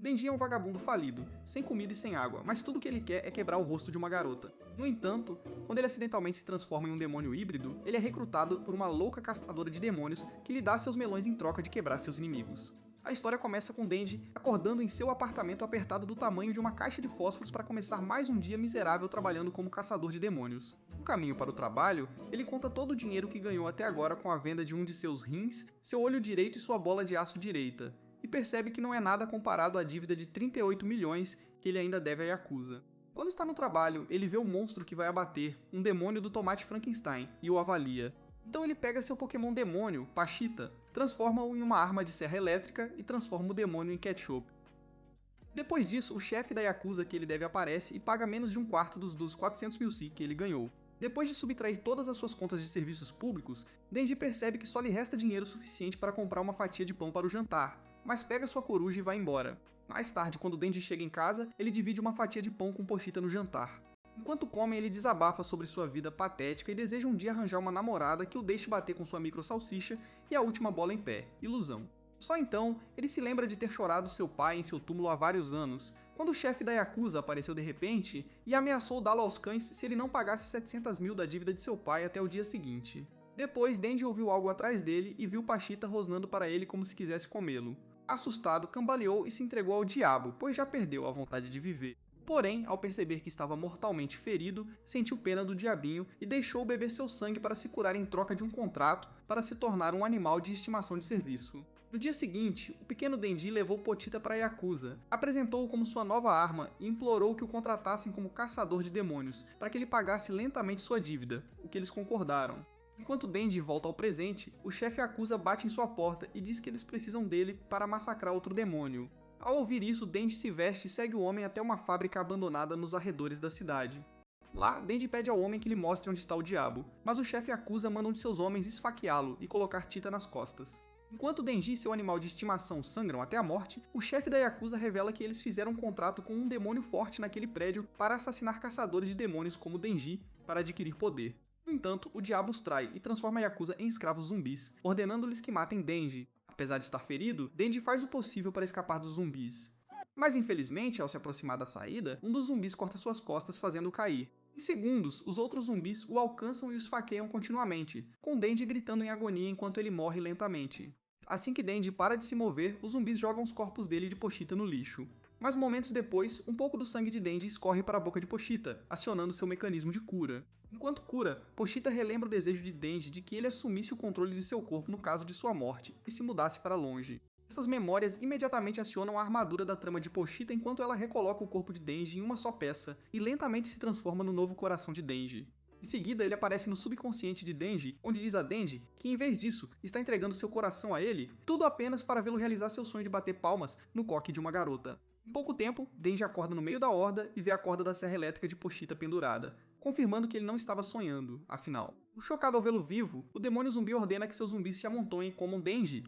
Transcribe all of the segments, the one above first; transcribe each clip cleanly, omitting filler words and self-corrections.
Denji é um vagabundo falido, sem comida e sem água, mas tudo que ele quer é quebrar o rosto de uma garota. No entanto, quando ele acidentalmente se transforma em um demônio híbrido, ele é recrutado por uma louca caçadora de demônios que lhe dá seus melões em troca de quebrar seus inimigos. A história começa com Denji acordando em seu apartamento apertado do tamanho de uma caixa de fósforos para começar mais um dia miserável trabalhando como caçador de demônios. No caminho para o trabalho, ele conta todo o dinheiro que ganhou até agora com a venda de um de seus rins, seu olho direito e sua bola de aço direita, e percebe que não é nada comparado à dívida de 38 milhões que ele ainda deve à Yakuza. Quando está no trabalho, ele vê o monstro que vai abater, um demônio do tomate Frankenstein, e o avalia. Então ele pega seu Pokémon demônio, Pachita, transforma-o em uma arma de serra elétrica e transforma o demônio em ketchup. Depois disso, o chefe da Yakuza que ele deve aparece e paga menos de um quarto dos 400 mil Si que ele ganhou. Depois de subtrair todas as suas contas de serviços públicos, Denji percebe que só lhe resta dinheiro suficiente para comprar uma fatia de pão para o jantar, mas pega sua coruja e vai embora. Mais tarde, quando Denji chega em casa, ele divide uma fatia de pão com Pochita no jantar. Enquanto comem, ele desabafa sobre sua vida patética e deseja um dia arranjar uma namorada que o deixe bater com sua micro salsicha e a última bola em pé. Ilusão. Só então, ele se lembra de ter chorado seu pai em seu túmulo há vários anos, quando o chefe da Yakuza apareceu de repente e ameaçou dá-lo aos cães se ele não pagasse 700 mil da dívida de seu pai até o dia seguinte. Depois, Denji ouviu algo atrás dele e viu Pachita rosnando para ele como se quisesse comê-lo. Assustado, cambaleou e se entregou ao diabo, pois já perdeu a vontade de viver. Porém, ao perceber que estava mortalmente ferido, sentiu pena do diabinho e deixou beber seu sangue para se curar em troca de um contrato para se tornar um animal de estimação de serviço. No dia seguinte, o pequeno Denji levou Pochita para Yakuza, apresentou-o como sua nova arma e implorou que o contratassem como caçador de demônios, para que ele pagasse lentamente sua dívida, o que eles concordaram. Enquanto Denji volta ao presente, o chefe Yakuza bate em sua porta e diz que eles precisam dele para massacrar outro demônio. Ao ouvir isso, Denji se veste e segue o homem até uma fábrica abandonada nos arredores da cidade. Lá, Denji pede ao homem que lhe mostre onde está o diabo, mas o chefe Yakuza manda um de seus homens esfaqueá-lo e colocar Tita nas costas. Enquanto Denji e seu animal de estimação sangram até a morte, o chefe da Yakuza revela que eles fizeram um contrato com um demônio forte naquele prédio para assassinar caçadores de demônios como Denji para adquirir poder. No entanto, o diabo os trai e transforma a Yakuza em escravos zumbis, ordenando-lhes que matem Denji. Apesar de estar ferido, Denji faz o possível para escapar dos zumbis. Mas infelizmente, ao se aproximar da saída, um dos zumbis corta suas costas fazendo-o cair. Em segundos, os outros zumbis o alcançam e o esfaqueiam continuamente, com Denji gritando em agonia enquanto ele morre lentamente. Assim que Denji para de se mover, os zumbis jogam os corpos dele e de Pochita no lixo. Mas momentos depois, um pouco do sangue de Denji escorre para a boca de Pochita, acionando seu mecanismo de cura. Enquanto cura, Pochita relembra o desejo de Denji de que ele assumisse o controle de seu corpo no caso de sua morte, e se mudasse para longe. Essas memórias imediatamente acionam a armadura da trama de Pochita enquanto ela recoloca o corpo de Denji em uma só peça, e lentamente se transforma no novo coração de Denji. Em seguida, ele aparece no subconsciente de Denji, onde diz a Denji que, em vez disso, está entregando seu coração a ele, tudo apenas para vê-lo realizar seu sonho de bater palmas no coque de uma garota. Em pouco tempo, Denji acorda no meio da horda e vê a corda da serra elétrica de Pochita pendurada, confirmando que ele não estava sonhando, afinal. Chocado ao vê-lo vivo, o demônio zumbi ordena que seus zumbis se amontoem como Denji.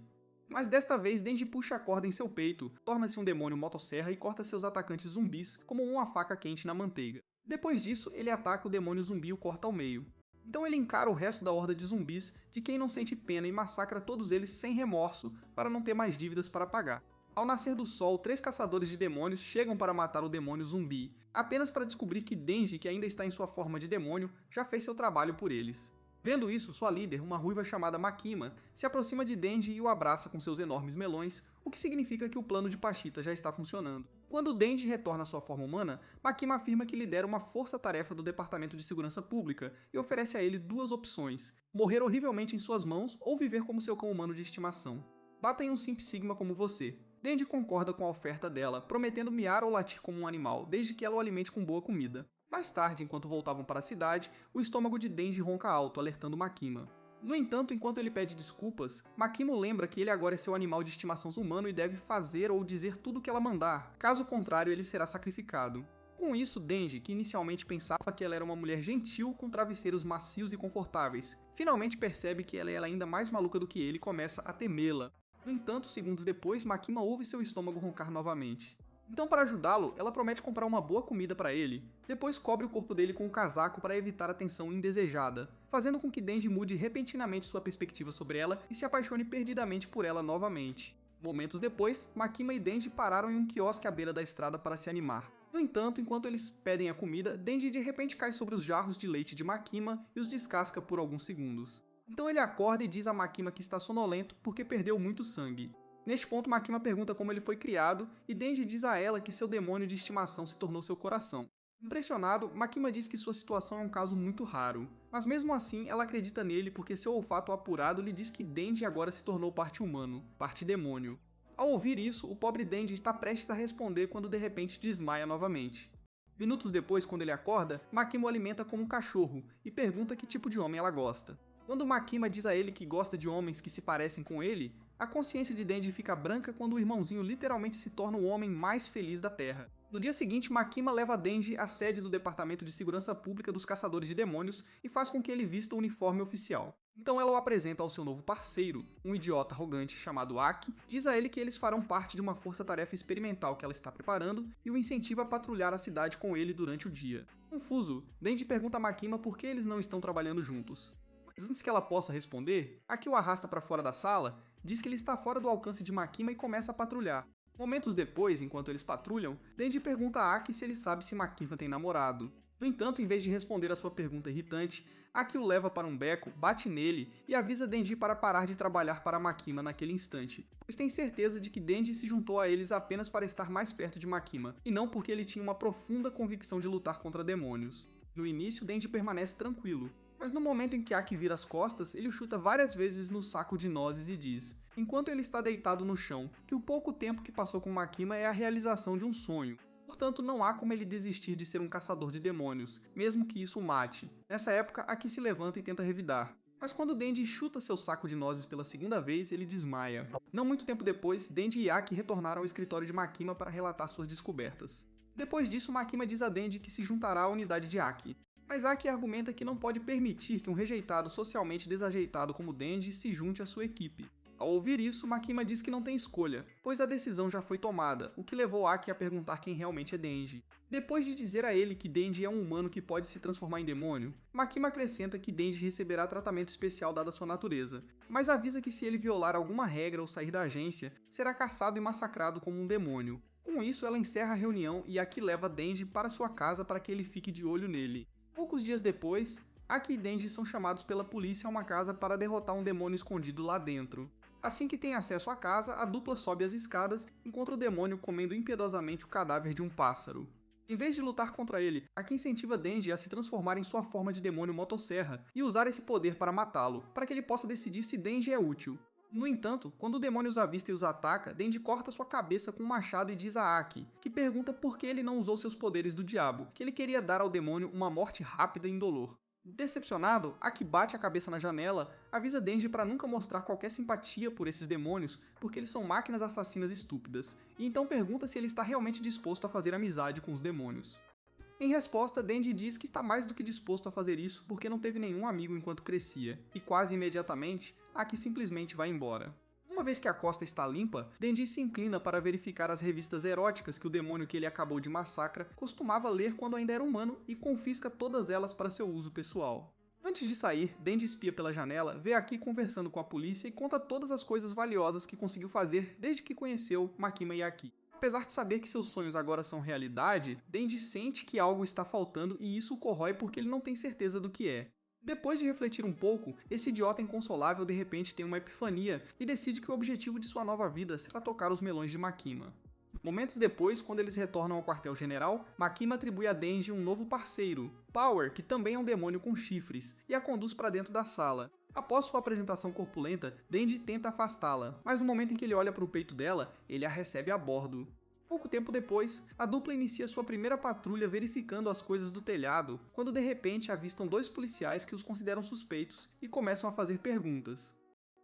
Mas desta vez, Denji puxa a corda em seu peito, torna-se um demônio motosserra e corta seus atacantes zumbis como uma faca quente na manteiga. Depois disso, ele ataca o demônio zumbi e o corta ao meio. Então ele encara o resto da horda de zumbis de quem não sente pena e massacra todos eles sem remorso para não ter mais dívidas para pagar. Ao nascer do sol, 3 caçadores de demônios chegam para matar o demônio zumbi, apenas para descobrir que Denji, que ainda está em sua forma de demônio, já fez seu trabalho por eles. Vendo isso, sua líder, uma ruiva chamada Makima, se aproxima de Denji e o abraça com seus enormes melões, o que significa que o plano de Pachita já está funcionando. Quando Denji retorna à sua forma humana, Makima afirma que lidera uma força-tarefa do Departamento de Segurança Pública e oferece a ele 2 opções: morrer horrivelmente em suas mãos ou viver como seu cão humano de estimação. Bata em um Simp Sigma como você. Denji concorda com a oferta dela, prometendo miar ou latir como um animal, desde que ela o alimente com boa comida. Mais tarde, enquanto voltavam para a cidade, o estômago de Denji ronca alto, alertando Makima. No entanto, enquanto ele pede desculpas, Makima lembra que ele agora é seu animal de estimação humano e deve fazer ou dizer tudo o que ela mandar, caso contrário ele será sacrificado. Com isso, Denji, que inicialmente pensava que ela era uma mulher gentil com travesseiros macios e confortáveis, finalmente percebe que ela é ainda mais maluca do que ele e começa a temê-la. No entanto, segundos depois, Makima ouve seu estômago roncar novamente. Então, para ajudá-lo, ela promete comprar uma boa comida para ele, depois cobre o corpo dele com um casaco para evitar a tensão indesejada, fazendo com que Denji mude repentinamente sua perspectiva sobre ela e se apaixone perdidamente por ela novamente. Momentos depois, Makima e Denji pararam em um quiosque à beira da estrada para se animar. No entanto, enquanto eles pedem a comida, Denji de repente cai sobre os jarros de leite de Makima e os descasca por alguns segundos. Então ele acorda e diz a Makima que está sonolento porque perdeu muito sangue. Neste ponto, Makima pergunta como ele foi criado e Denji diz a ela que seu demônio de estimação se tornou seu coração. Impressionado, Makima diz que sua situação é um caso muito raro, mas mesmo assim ela acredita nele porque seu olfato apurado lhe diz que Denji agora se tornou parte humano, parte demônio. Ao ouvir isso, o pobre Denji está prestes a responder quando de repente desmaia novamente. Minutos depois, quando ele acorda, Makima o alimenta como um cachorro e pergunta que tipo de homem ela gosta. Quando Makima diz a ele que gosta de homens que se parecem com ele, a consciência de Denji fica branca quando o irmãozinho literalmente se torna o homem mais feliz da Terra. No dia seguinte, Makima leva Denji à sede do Departamento de Segurança Pública dos Caçadores de Demônios e faz com que ele vista o uniforme oficial. Então ela o apresenta ao seu novo parceiro, um idiota arrogante chamado Aki, diz a ele que eles farão parte de uma força-tarefa experimental que ela está preparando e o incentiva a patrulhar a cidade com ele durante o dia. Confuso, Denji pergunta a Makima por que eles não estão trabalhando juntos. Mas antes que ela possa responder, Aki o arrasta para fora da sala, diz que ele está fora do alcance de Makima e começa a patrulhar. Momentos depois, enquanto eles patrulham, Denji pergunta a Aki se ele sabe se Makima tem namorado. No entanto, em vez de responder a sua pergunta irritante, Aki o leva para um beco, bate nele e avisa Denji para parar de trabalhar para Makima naquele instante, pois tem certeza de que Denji se juntou a eles apenas para estar mais perto de Makima, e não porque ele tinha uma profunda convicção de lutar contra demônios. No início, Denji permanece tranquilo, mas no momento em que Aki vira as costas, ele o chuta várias vezes no saco de nozes e diz, enquanto ele está deitado no chão, que o pouco tempo que passou com Makima é a realização de um sonho. Portanto, não há como ele desistir de ser um caçador de demônios, mesmo que isso o mate. Nessa época, Aki se levanta e tenta revidar. Mas quando Denji chuta seu saco de nozes pela segunda vez, ele desmaia. Não muito tempo depois, Denji e Aki retornaram ao escritório de Makima para relatar suas descobertas. Depois disso, Makima diz a Denji que se juntará à unidade de Aki. Mas Aki argumenta que não pode permitir que um rejeitado socialmente desajeitado como Denji se junte à sua equipe. Ao ouvir isso, Makima diz que não tem escolha, pois a decisão já foi tomada, o que levou Aki a perguntar quem realmente é Denji. Depois de dizer a ele que Denji é um humano que pode se transformar em demônio, Makima acrescenta que Denji receberá tratamento especial dada sua natureza, mas avisa que se ele violar alguma regra ou sair da agência, será caçado e massacrado como um demônio. Com isso, ela encerra a reunião e Aki leva Denji para sua casa para que ele fique de olho nele. Poucos dias depois, Aki e Denji são chamados pela polícia a uma casa para derrotar um demônio escondido lá dentro. Assim que tem acesso à casa, a dupla sobe as escadas e encontra o demônio comendo impiedosamente o cadáver de um pássaro. Em vez de lutar contra ele, Aki incentiva Denji a se transformar em sua forma de demônio motosserra e usar esse poder para matá-lo, para que ele possa decidir se Denji é útil. No entanto, quando o demônio os avista e os ataca, Denji corta sua cabeça com um machado e diz a Aki, que pergunta por que ele não usou seus poderes do diabo, que ele queria dar ao demônio uma morte rápida e indolor. Decepcionado, Aki bate a cabeça na janela, avisa Denji para nunca mostrar qualquer simpatia por esses demônios, porque eles são máquinas assassinas estúpidas, e então pergunta se ele está realmente disposto a fazer amizade com os demônios. Em resposta, Denji diz que está mais do que disposto a fazer isso porque não teve nenhum amigo enquanto crescia, e quase imediatamente, Aki simplesmente vai embora. Uma vez que a costa está limpa, Denji se inclina para verificar as revistas eróticas que o demônio que ele acabou de massacrar costumava ler quando ainda era humano e confisca todas elas para seu uso pessoal. Antes de sair, Denji espia pela janela, vê Aki conversando com a polícia e conta todas as coisas valiosas que conseguiu fazer desde que conheceu Makima e Aki. Apesar de saber que seus sonhos agora são realidade, Denji sente que algo está faltando e isso o corrói porque ele não tem certeza do que é. Depois de refletir um pouco, esse idiota inconsolável de repente tem uma epifania e decide que o objetivo de sua nova vida será tocar os melões de Makima. Momentos depois, quando eles retornam ao quartel-general, Makima atribui a Denji um novo parceiro, Power, que também é um demônio com chifres, e a conduz para dentro da sala. Após sua apresentação corpulenta, Denji tenta afastá-la, mas no momento em que ele olha para o peito dela, ele a recebe a bordo. Pouco tempo depois, a dupla inicia sua primeira patrulha verificando as coisas do telhado, quando de repente avistam dois policiais que os consideram suspeitos e começam a fazer perguntas.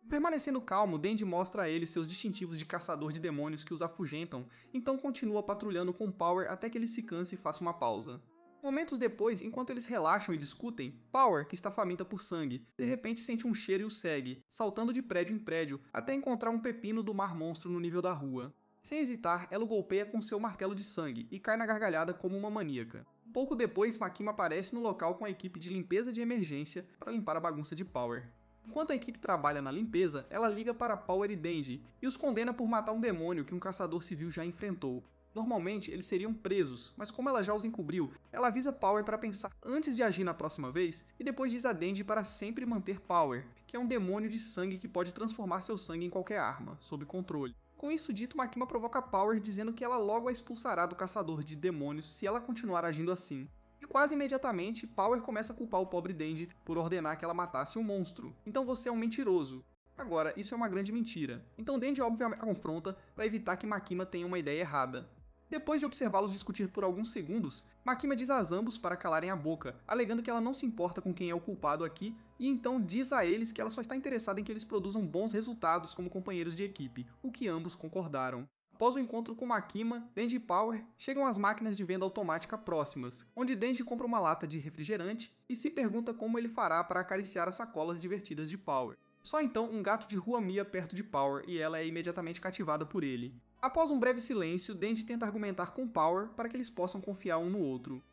Permanecendo calmo, Denji mostra a eles seus distintivos de caçador de demônios que os afugentam, então continua patrulhando com Power até que ele se canse e faça uma pausa. Momentos depois, enquanto eles relaxam e discutem, Power, que está faminta por sangue, de repente sente um cheiro e o segue, saltando de prédio em prédio, até encontrar um pepino do mar monstro no nível da rua. Sem hesitar, ela o golpeia com seu martelo de sangue e cai na gargalhada como uma maníaca. Pouco depois, Makima aparece no local com a equipe de limpeza de emergência para limpar a bagunça de Power. Enquanto a equipe trabalha na limpeza, ela liga para Power e Denji e os condena por matar um demônio que um caçador civil já enfrentou. Normalmente, eles seriam presos, mas como ela já os encobriu, ela avisa Power para pensar antes de agir na próxima vez e depois diz a Denji para sempre manter Power, que é um demônio de sangue que pode transformar seu sangue em qualquer arma, sob controle. Com isso dito, Makima provoca Power dizendo que ela logo a expulsará do caçador de demônios se ela continuar agindo assim. E quase imediatamente, Power começa a culpar o pobre Denji por ordenar que ela matasse um monstro. Então você é um mentiroso. Agora, isso é uma grande mentira. Então Denji obviamente a confronta para evitar que Makima tenha uma ideia errada. Depois de observá-los discutir por alguns segundos, Makima diz a ambos para calarem a boca, alegando que ela não se importa com quem é o culpado aqui, e então diz a eles que ela só está interessada em que eles produzam bons resultados como companheiros de equipe, o que ambos concordaram. Após o encontro com Makima, Denji e Power chegam às máquinas de venda automática próximas, onde Denji compra uma lata de refrigerante e se pergunta como ele fará para acariciar as sacolas divertidas de Power. Só então um gato de rua mia perto de Power e ela é imediatamente cativada por ele. Após um breve silêncio, Denji tenta argumentar com Power para que eles possam confiar um no outro.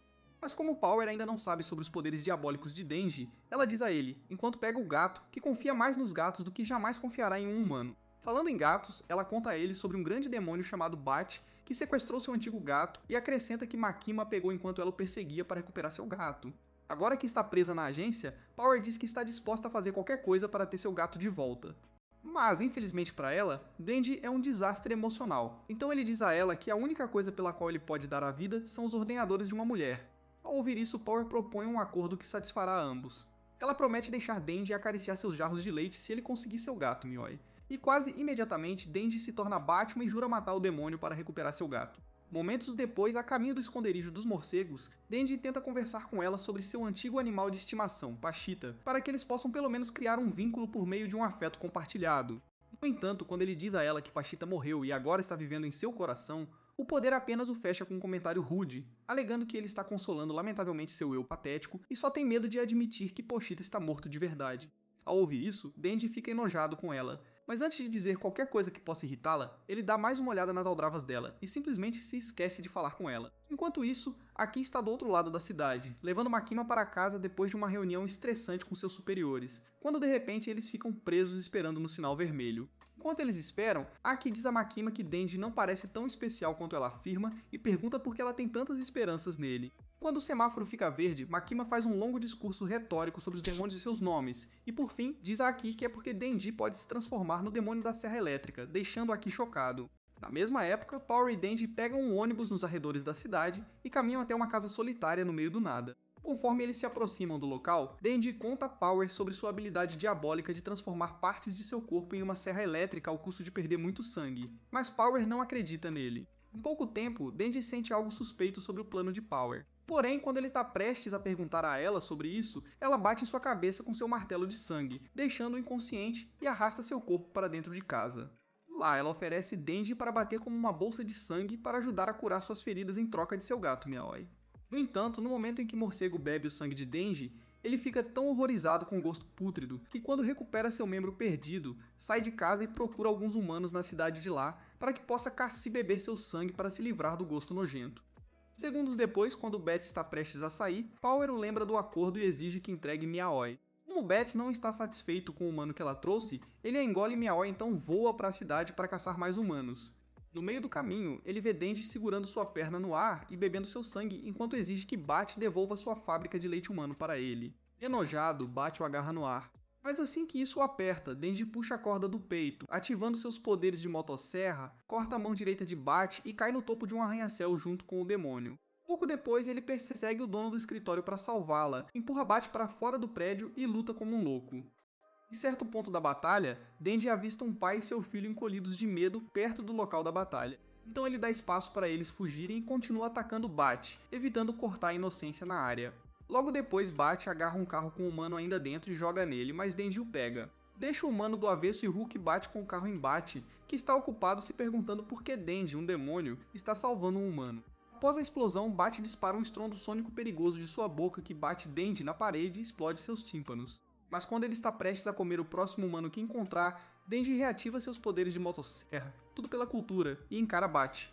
Mas como Power ainda não sabe sobre os poderes diabólicos de Denji, ela diz a ele, enquanto pega o gato, que confia mais nos gatos do que jamais confiará em um humano. Falando em gatos, ela conta a ele sobre um grande demônio chamado Bat, que sequestrou seu antigo gato e acrescenta que Makima pegou enquanto ela o perseguia para recuperar seu gato. Agora que está presa na agência, Power diz que está disposta a fazer qualquer coisa para ter seu gato de volta. Mas, infelizmente para ela, Denji é um desastre emocional, então ele diz a ela que a única coisa pela qual ele pode dar a vida são os ordenhadores de uma mulher. Ao ouvir isso, Power propõe um acordo que satisfará a ambos. Ela promete deixar Denji acariciar seus jarros de leite se ele conseguir seu gato, Mioi. E quase imediatamente, Denji se torna Batman e jura matar o demônio para recuperar seu gato. Momentos depois, a caminho do esconderijo dos morcegos, Denji tenta conversar com ela sobre seu antigo animal de estimação, Pashita, para que eles possam pelo menos criar um vínculo por meio de um afeto compartilhado. No entanto, quando ele diz a ela que Pashita morreu e agora está vivendo em seu coração, o poder apenas o fecha com um comentário rude, alegando que ele está consolando lamentavelmente seu eu patético e só tem medo de admitir que Pashita está morto de verdade. Ao ouvir isso, Denji fica enojado com ela, mas antes de dizer qualquer coisa que possa irritá-la, ele dá mais uma olhada nas aldravas dela e simplesmente se esquece de falar com ela. Enquanto isso, Aki está do outro lado da cidade, levando Makima para casa depois de uma reunião estressante com seus superiores, quando de repente eles ficam presos esperando no sinal vermelho. Enquanto eles esperam, Aki diz a Makima que Denji não parece tão especial quanto ela afirma e pergunta por que ela tem tantas esperanças nele. Quando o semáforo fica verde, Makima faz um longo discurso retórico sobre os demônios e seus nomes, e por fim diz a Aki que é porque Denji pode se transformar no demônio da Serra Elétrica, deixando Aki chocado. Na mesma época, Power e Denji pegam um ônibus nos arredores da cidade e caminham até uma casa solitária no meio do nada. Conforme eles se aproximam do local, Denji conta a Power sobre sua habilidade diabólica de transformar partes de seu corpo em uma serra elétrica ao custo de perder muito sangue, mas Power não acredita nele. Em pouco tempo, Denji sente algo suspeito sobre o plano de Power. Porém, quando ele está prestes a perguntar a ela sobre isso, ela bate em sua cabeça com seu martelo de sangue, deixando-o inconsciente e arrasta seu corpo para dentro de casa. Lá, ela oferece Denji para bater como uma bolsa de sangue para ajudar a curar suas feridas em troca de seu gato, Miaoi. No entanto, no momento em que Morcego bebe o sangue de Denji, ele fica tão horrorizado com o gosto pútrido que quando recupera seu membro perdido, sai de casa e procura alguns humanos na cidade de lá para que possa caçar e beber seu sangue para se livrar do gosto nojento. Segundos depois, quando Beth está prestes a sair, Power o lembra do acordo e exige que entregue Miaoi. Como Beth não está satisfeito com o humano que ela trouxe, ele a engole e Miaoi então voa para a cidade para caçar mais humanos. No meio do caminho, ele vê Denji segurando sua perna no ar e bebendo seu sangue enquanto exige que Bat devolva sua fábrica de leite humano para ele. Enojado, Bat o agarra no ar. Mas assim que isso o aperta, Denji puxa a corda do peito, ativando seus poderes de motosserra, corta a mão direita de Bat e cai no topo de um arranha-céu junto com o demônio. Pouco depois, ele persegue o dono do escritório para salvá-la, empurra Bat para fora do prédio e luta como um louco. Em certo ponto da batalha, Denji avista um pai e seu filho encolhidos de medo perto do local da batalha. Então ele dá espaço para eles fugirem e continua atacando Bat, evitando cortar a inocência na área. Logo depois, Bat agarra um carro com o humano ainda dentro e joga nele, mas Denji o pega. Deixa o humano do avesso e Hulk bate com o carro em Bat, que está ocupado se perguntando por que Denji, um demônio, está salvando um humano. Após a explosão, Bat dispara um estrondo sônico perigoso de sua boca que bate Denji na parede e explode seus tímpanos. Mas quando ele está prestes a comer o próximo humano que encontrar, Denji reativa seus poderes de motosserra, tudo pela cultura, e encara Bat.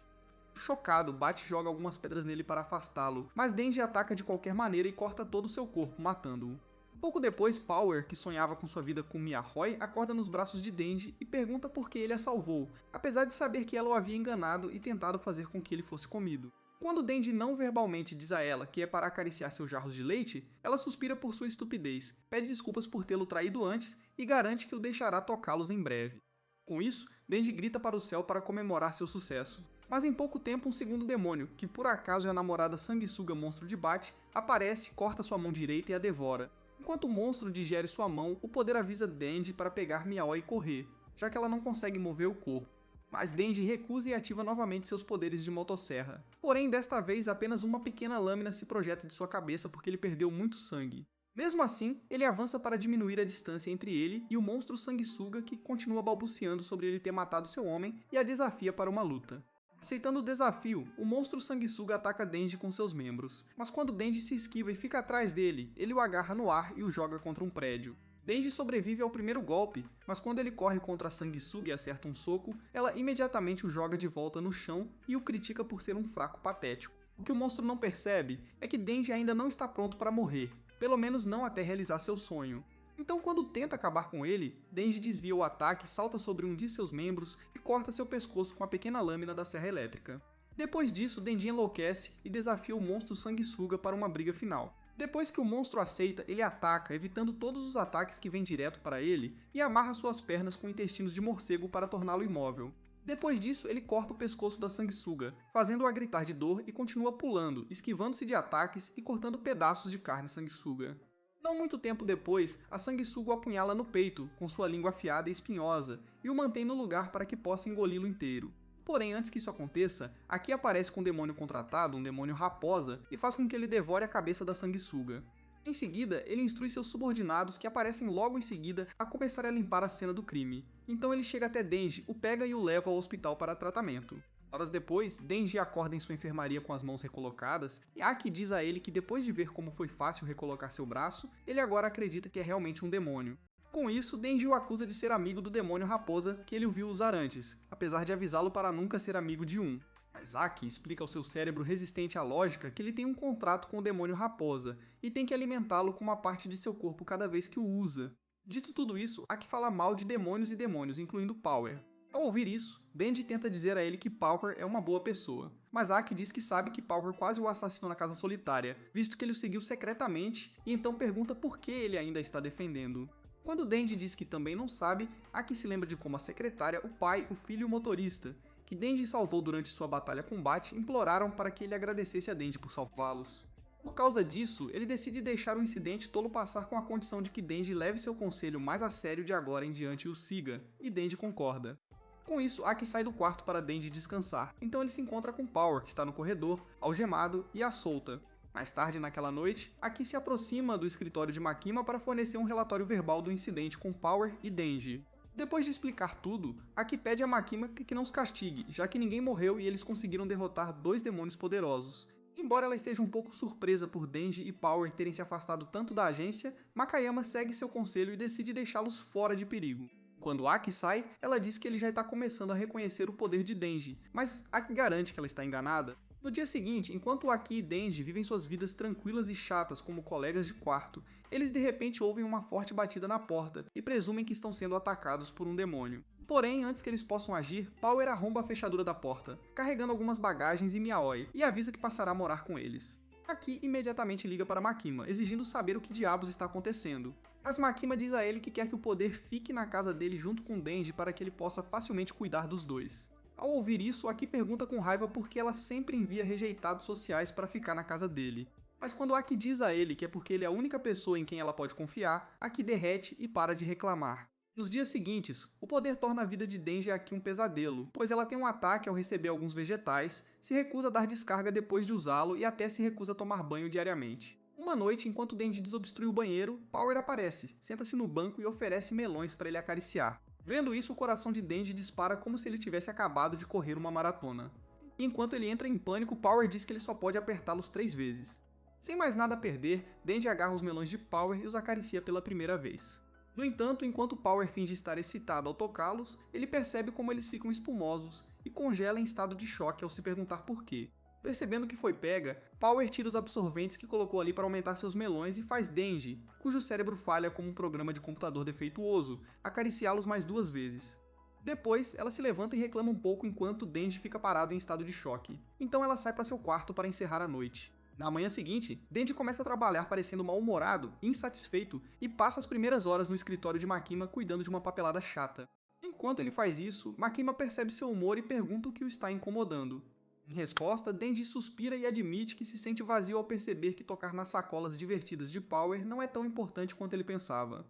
Chocado, Bat joga algumas pedras nele para afastá-lo, mas Denji ataca de qualquer maneira e corta todo o seu corpo, matando-o. Pouco depois, Power, que sonhava com sua vida com Mia Roy, acorda nos braços de Denji e pergunta por que ele a salvou, apesar de saber que ela o havia enganado e tentado fazer com que ele fosse comido. Quando Denji não verbalmente diz a ela que é para acariciar seus jarros de leite, ela suspira por sua estupidez, pede desculpas por tê-lo traído antes e garante que o deixará tocá-los em breve. Com isso, Denji grita para o céu para comemorar seu sucesso. Mas em pouco tempo um segundo demônio, que por acaso é a namorada sanguessuga monstro de Bat, aparece, corta sua mão direita e a devora. Enquanto o monstro digere sua mão, o poder avisa Denji para pegar Miaoi e correr, já que ela não consegue mover o corpo. Mas Denji recusa e ativa novamente seus poderes de motosserra. Porém, desta vez apenas uma pequena lâmina se projeta de sua cabeça porque ele perdeu muito sangue. Mesmo assim, ele avança para diminuir a distância entre ele e o monstro sanguessuga, que continua balbuciando sobre ele ter matado seu homem e a desafia para uma luta. Aceitando o desafio, o monstro sanguessuga ataca Denji com seus membros, mas quando Denji se esquiva e fica atrás dele, ele o agarra no ar e o joga contra um prédio. Denji sobrevive ao primeiro golpe, mas quando ele corre contra a sanguessuga e acerta um soco, ela imediatamente o joga de volta no chão e o critica por ser um fraco patético. O que o monstro não percebe é que Denji ainda não está pronto para morrer, pelo menos não até realizar seu sonho. Então, quando tenta acabar com ele, Denji desvia o ataque, salta sobre um de seus membros e corta seu pescoço com a pequena lâmina da serra elétrica. Depois disso, Denji enlouquece e desafia o monstro sanguessuga para uma briga final. Depois que o monstro aceita, ele ataca, evitando todos os ataques que vêm direto para ele, e amarra suas pernas com intestinos de morcego para torná-lo imóvel. Depois disso, ele corta o pescoço da sanguessuga, fazendo-a gritar de dor e continua pulando, esquivando-se de ataques e cortando pedaços de carne sanguessuga. Não muito tempo depois, a sanguessuga o apunhala no peito, com sua língua afiada e espinhosa, e o mantém no lugar para que possa engoli-lo inteiro. Porém, antes que isso aconteça, Aki aparece com um demônio contratado, um demônio raposa, e faz com que ele devore a cabeça da sanguessuga. Em seguida, ele instrui seus subordinados, que aparecem logo em seguida, a começar a limpar a cena do crime. Então ele chega até Denji, o pega e o leva ao hospital para tratamento. Horas depois, Denji acorda em sua enfermaria com as mãos recolocadas, e Aki diz a ele que depois de ver como foi fácil recolocar seu braço, ele agora acredita que é realmente um demônio. Com isso, Denji o acusa de ser amigo do demônio raposa que ele o viu usar antes, apesar de avisá-lo para nunca ser amigo de um. Mas Aki explica ao seu cérebro resistente à lógica que ele tem um contrato com o demônio raposa e tem que alimentá-lo com uma parte de seu corpo cada vez que o usa. Dito tudo isso, Aki fala mal de demônios e demônios, incluindo Power. Ao ouvir isso, Denji tenta dizer a ele que Power é uma boa pessoa, mas Aki diz que sabe que Power quase o assassinou na Casa Solitária, visto que ele o seguiu secretamente, e então pergunta por que ele ainda está defendendo. Quando Denji diz que também não sabe, Aki se lembra de como a secretária, o pai, o filho e o motorista, que Denji salvou durante sua batalha com Bat, imploraram para que ele agradecesse a Denji por salvá-los. Por causa disso, ele decide deixar o incidente tolo passar com a condição de que Denji leve seu conselho mais a sério de agora em diante e o siga, e Denji concorda. Com isso, Aki sai do quarto para Denji descansar, então ele se encontra com Power, que está no corredor, algemado e à solta. Mais tarde naquela noite, Aki se aproxima do escritório de Makima para fornecer um relatório verbal do incidente com Power e Denji. Depois de explicar tudo, Aki pede a Makima que não os castigue, já que ninguém morreu e eles conseguiram derrotar 2 demônios poderosos. Embora ela esteja um pouco surpresa por Denji e Power terem se afastado tanto da agência, Makayama segue seu conselho e decide deixá-los fora de perigo. Quando Aki sai, ela diz que ele já está começando a reconhecer o poder de Denji, mas Aki garante que ela está enganada. No dia seguinte, enquanto Aki e Denji vivem suas vidas tranquilas e chatas como colegas de quarto, eles de repente ouvem uma forte batida na porta e presumem que estão sendo atacados por um demônio. Porém, antes que eles possam agir, Power arromba a fechadura da porta, carregando algumas bagagens e Miaoi, e avisa que passará a morar com eles. Aki imediatamente liga para Makima, exigindo saber o que diabos está acontecendo. Mas Makima diz a ele que quer que o poder fique na casa dele junto com Denji para que ele possa facilmente cuidar dos dois. Ao ouvir isso, Aki pergunta com raiva por que ela sempre envia rejeitados sociais para ficar na casa dele. Mas quando Aki diz a ele que é porque ele é a única pessoa em quem ela pode confiar, Aki derrete e para de reclamar. Nos dias seguintes, o poder torna a vida de Denji e Aki um pesadelo, pois ela tem um ataque ao receber alguns vegetais, se recusa a dar descarga depois de usá-lo e até se recusa a tomar banho diariamente. Uma noite, enquanto Denji desobstrui o banheiro, Power aparece, senta-se no banco e oferece melões para ele acariciar. Vendo isso, o coração de Denji dispara como se ele tivesse acabado de correr uma maratona. E enquanto ele entra em pânico, Power diz que ele só pode apertá-los 3 vezes. Sem mais nada a perder, Denji agarra os melões de Power e os acaricia pela primeira vez. No entanto, enquanto Power finge estar excitado ao tocá-los, ele percebe como eles ficam espumosos e congela em estado de choque ao se perguntar por quê. Percebendo que foi pega, Power tira os absorventes que colocou ali para aumentar seus melões e faz Denji, cujo cérebro falha como um programa de computador defeituoso, acariciá-los mais 2 vezes. Depois, ela se levanta e reclama um pouco enquanto Denji fica parado em estado de choque. Então ela sai para seu quarto para encerrar a noite. Na manhã seguinte, Denji começa a trabalhar parecendo mal-humorado e insatisfeito e passa as primeiras horas no escritório de Makima cuidando de uma papelada chata. Enquanto ele faz isso, Makima percebe seu humor e pergunta o que o está incomodando. Em resposta, Denji suspira e admite que se sente vazio ao perceber que tocar nas sacolas divertidas de Power não é tão importante quanto ele pensava.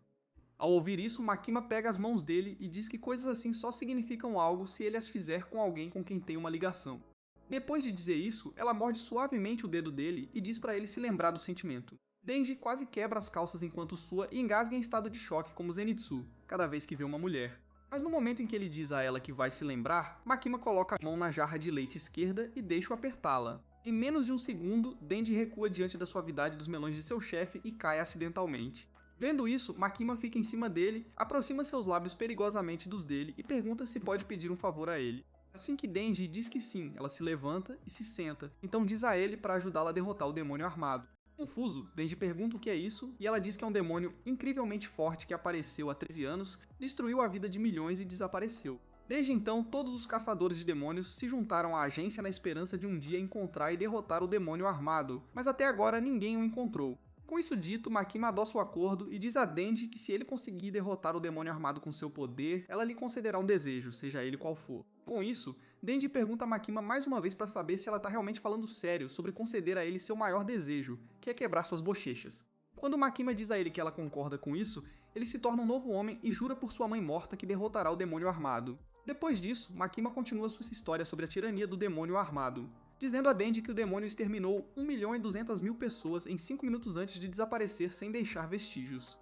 Ao ouvir isso, Makima pega as mãos dele e diz que coisas assim só significam algo se ele as fizer com alguém com quem tem uma ligação. Depois de dizer isso, ela morde suavemente o dedo dele e diz para ele se lembrar do sentimento. Denji quase quebra as calças enquanto sua e engasga em estado de choque como Zenitsu, cada vez que vê uma mulher. Mas no momento em que ele diz a ela que vai se lembrar, Makima coloca a mão na jarra de leite esquerda e deixa-o apertá-la. Em menos de um segundo, Denji recua diante da suavidade dos melões de seu chefe e cai acidentalmente. Vendo isso, Makima fica em cima dele, aproxima seus lábios perigosamente dos dele e pergunta se pode pedir um favor a ele. Assim que Denji diz que sim, ela se levanta e se senta, então diz a ele para ajudá-la a derrotar o demônio armado. Confuso, Denji pergunta o que é isso e ela diz que é um demônio incrivelmente forte que apareceu há 13 anos, destruiu a vida de milhões e desapareceu. Desde então, todos os caçadores de demônios se juntaram à agência na esperança de um dia encontrar e derrotar o demônio armado, mas até agora ninguém o encontrou. Com isso dito, Makima adoça o acordo e diz a Denji que se ele conseguir derrotar o demônio armado com seu poder, ela lhe concederá um desejo, seja ele qual for. Com isso, Denji pergunta a Makima mais uma vez para saber se ela está realmente falando sério sobre conceder a ele seu maior desejo, que é quebrar suas bochechas. Quando Makima diz a ele que ela concorda com isso, ele se torna um novo homem e jura por sua mãe morta que derrotará o demônio armado. Depois disso, Makima continua sua história sobre a tirania do demônio armado, dizendo a Denji que o demônio exterminou 1.200.000 pessoas em 5 minutos antes de desaparecer sem deixar vestígios.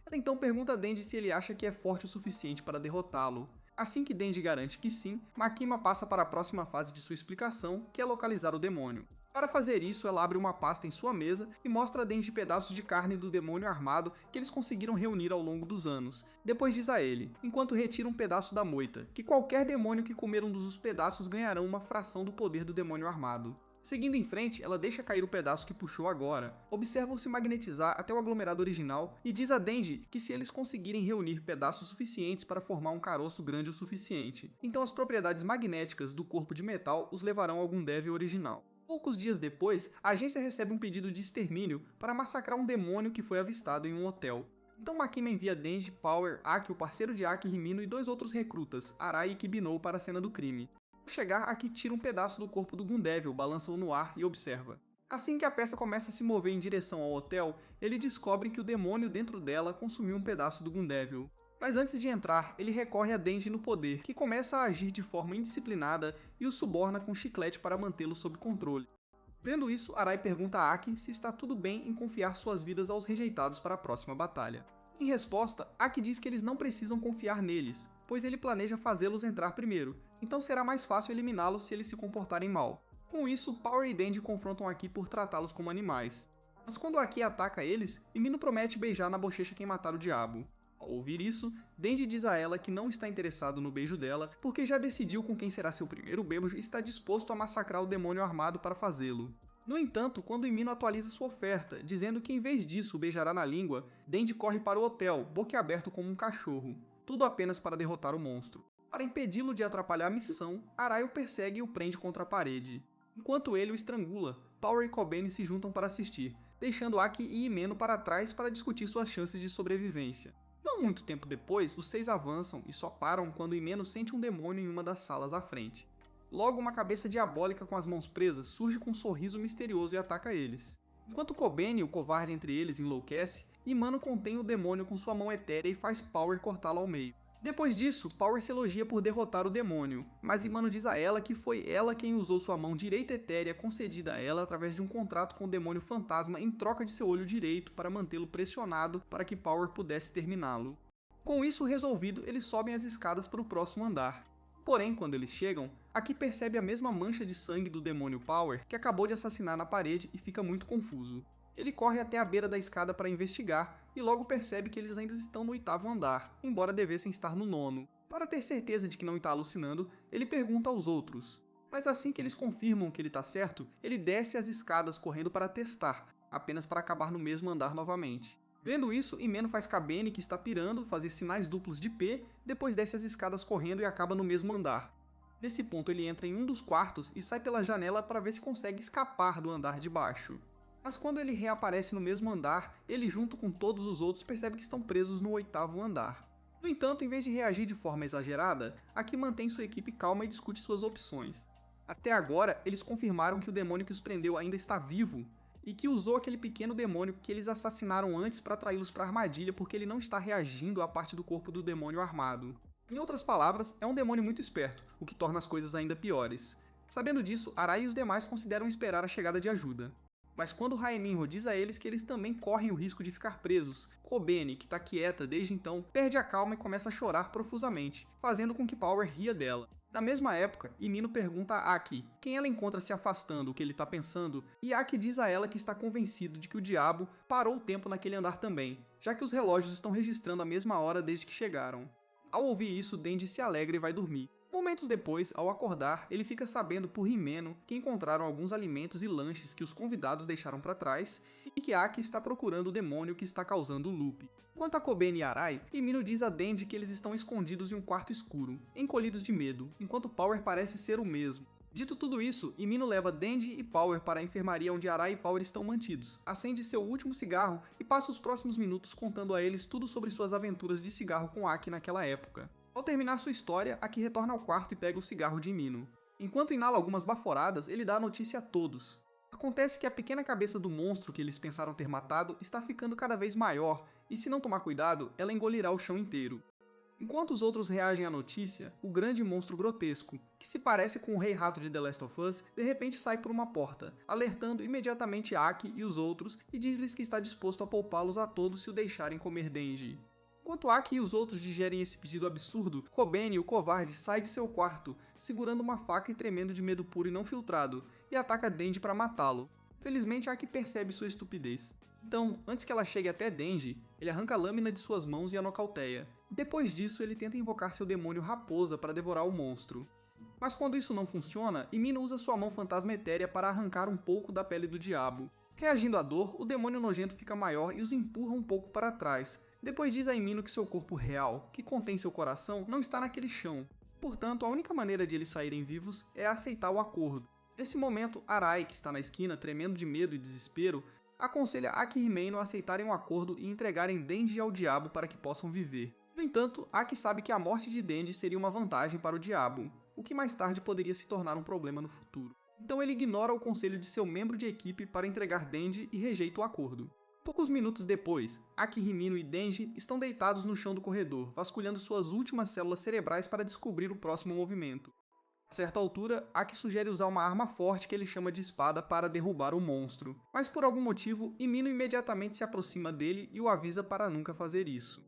Ela então pergunta a Denji se ele acha que é forte o suficiente para derrotá-lo. Assim que Denji garante que sim, Makima passa para a próxima fase de sua explicação, que é localizar o demônio. Para fazer isso, ela abre uma pasta em sua mesa e mostra a Denji pedaços de carne do demônio armado que eles conseguiram reunir ao longo dos anos. Depois diz a ele, enquanto retira um pedaço da moita, que qualquer demônio que comer um dos pedaços ganharão uma fração do poder do demônio armado. Seguindo em frente, ela deixa cair o pedaço que puxou agora, observa-o se magnetizar até o aglomerado original e diz a Denji que se eles conseguirem reunir pedaços suficientes para formar um caroço grande o suficiente, então as propriedades magnéticas do corpo de metal os levarão a algum Devil original. Poucos dias depois, a agência recebe um pedido de extermínio para massacrar um demônio que foi avistado em um hotel. Então Makima envia Denji, Power, Aki, o parceiro de Aki, Himino e 2 outros recrutas, Arai e Kibinou, para a cena do crime. Ao chegar, Aki tira um pedaço do corpo do Gundevil, balança-o no ar e observa. Assim que a peça começa a se mover em direção ao hotel, ele descobre que o demônio dentro dela consumiu um pedaço do Gundevil. Mas antes de entrar, ele recorre a Denji no poder, que começa a agir de forma indisciplinada e o suborna com chiclete para mantê-lo sob controle. Vendo isso, Arai pergunta a Aki se está tudo bem em confiar suas vidas aos rejeitados para a próxima batalha. Em resposta, Aki diz que eles não precisam confiar neles, pois ele planeja fazê-los entrar primeiro, então será mais fácil eliminá-los se eles se comportarem mal. Com isso, Power e Denji confrontam Aki por tratá-los como animais. Mas quando Aki ataca eles, Himino promete beijar na bochecha quem matar o diabo. Ao ouvir isso, Denji diz a ela que não está interessado no beijo dela, porque já decidiu com quem será seu primeiro beijo e está disposto a massacrar o demônio armado para fazê-lo. No entanto, quando Himino atualiza sua oferta, dizendo que em vez disso o beijará na língua, Denji corre para o hotel, boquiaberto como um cachorro. Tudo apenas para derrotar o monstro. Para impedi-lo de atrapalhar a missão, Arai o persegue e o prende contra a parede. Enquanto ele o estrangula, Power e Kobeni se juntam para assistir, deixando Aki e Himeno para trás para discutir suas chances de sobrevivência. Não muito tempo depois, os 6 avançam e só param quando Himeno sente um demônio em uma das salas à frente. Logo, uma cabeça diabólica com as mãos presas surge com um sorriso misterioso e ataca eles. Enquanto Kobeni, o covarde entre eles, enlouquece, Himeno contém o demônio com sua mão etérea e faz Power cortá-lo ao meio. Depois disso, Power se elogia por derrotar o demônio, mas Himeno diz a ela que foi ela quem usou sua mão direita etérea concedida a ela através de um contrato com o demônio fantasma em troca de seu olho direito para mantê-lo pressionado para que Power pudesse terminá-lo. Com isso resolvido, eles sobem as escadas para o próximo andar. Porém, quando eles chegam, Aki percebe a mesma mancha de sangue do demônio Power que acabou de assassinar na parede e fica muito confuso. Ele corre até a beira da escada para investigar e logo percebe que eles ainda estão no 8º andar, embora devessem estar no 9º. Para ter certeza de que não está alucinando, ele pergunta aos outros: Mas assim que eles confirmam que ele tá certo, ele desce as escadas correndo para testar, apenas para acabar no mesmo andar novamente. Vendo isso, Himeno faz Kabene, que está pirando, fazer sinais duplos de P, depois desce as escadas correndo e acaba no mesmo andar. Nesse ponto ele entra em um dos quartos e sai pela janela para ver se consegue escapar do andar de baixo. Mas quando ele reaparece no mesmo andar, ele junto com todos os outros percebe que estão presos no 8º andar. No entanto, em vez de reagir de forma exagerada, Aki mantém sua equipe calma e discute suas opções. Até agora, eles confirmaram que o demônio que os prendeu ainda está vivo, e que usou aquele pequeno demônio que eles assassinaram antes para atraí-los para a armadilha porque ele não está reagindo à parte do corpo do demônio armado. Em outras palavras, é um demônio muito esperto, o que torna as coisas ainda piores. Sabendo disso, Arai e os demais consideram esperar a chegada de ajuda. Mas quando Haeminho diz a eles que eles também correm o risco de ficar presos, Kobene, que está quieta desde então, perde a calma e começa a chorar profusamente, fazendo com que Power ria dela. Na mesma época, Himeno pergunta a Aki quem ela encontra se afastando, o que ele está pensando, e Aki diz a ela que está convencido de que o diabo parou o tempo naquele andar também, já que os relógios estão registrando a mesma hora desde que chegaram. Ao ouvir isso, Denji se alegra e vai dormir. Momentos depois, ao acordar, ele fica sabendo por Himeno que encontraram alguns alimentos e lanches que os convidados deixaram para trás e que Aki está procurando o demônio que está causando o loop. Quanto a Kobene e Arai, Himeno diz a Denji que eles estão escondidos em um quarto escuro, encolhidos de medo, enquanto Power parece ser o mesmo. Dito tudo isso, Himeno leva Denji e Power para a enfermaria onde Arai e Power estão mantidos, acende seu último cigarro e passa os próximos minutos contando a eles tudo sobre suas aventuras de cigarro com Aki naquela época. Ao terminar sua história, Aki retorna ao quarto e pega o cigarro de Himeno. Enquanto inala algumas baforadas, ele dá a notícia a todos. Acontece que a pequena cabeça do monstro que eles pensaram ter matado está ficando cada vez maior, e se não tomar cuidado, ela engolirá o chão inteiro. Enquanto os outros reagem à notícia, o grande monstro grotesco, que se parece com o Rei Rato de The Last of Us, de repente sai por uma porta, alertando imediatamente Aki e os outros e diz-lhes que está disposto a poupá-los a todos se o deixarem comer Denji. Enquanto Aki e os outros digerem esse pedido absurdo, Kobene, o covarde, sai de seu quarto, segurando uma faca e tremendo de medo puro e não filtrado, e ataca Denji para matá-lo. Felizmente Aki percebe sua estupidez. Então, antes que ela chegue até Denji, ele arranca a lâmina de suas mãos e a nocauteia. Depois disso, ele tenta invocar seu demônio raposa para devorar o monstro. Mas quando isso não funciona, Himeno usa sua mão fantasma etérea para arrancar um pouco da pele do diabo. Reagindo à dor, o demônio nojento fica maior e os empurra um pouco para trás. Depois diz a Himeno que seu corpo real, que contém seu coração, não está naquele chão. Portanto, a única maneira de eles saírem vivos é aceitar o acordo. Nesse momento, Arai, que está na esquina tremendo de medo e desespero, aconselha Aki e Himeno a aceitarem o acordo e entregarem Denji ao diabo para que possam viver. No entanto, Aki sabe que a morte de Denji seria uma vantagem para o diabo, o que mais tarde poderia se tornar um problema no futuro. Então ele ignora o conselho de seu membro de equipe para entregar Denji e rejeita o acordo. Poucos minutos depois, Aki, Himeno e Denji estão deitados no chão do corredor, vasculhando suas últimas células cerebrais para descobrir o próximo movimento. A certa altura, Aki sugere usar uma arma forte que ele chama de espada para derrubar o monstro, mas por algum motivo, Himeno imediatamente se aproxima dele e o avisa para nunca fazer isso.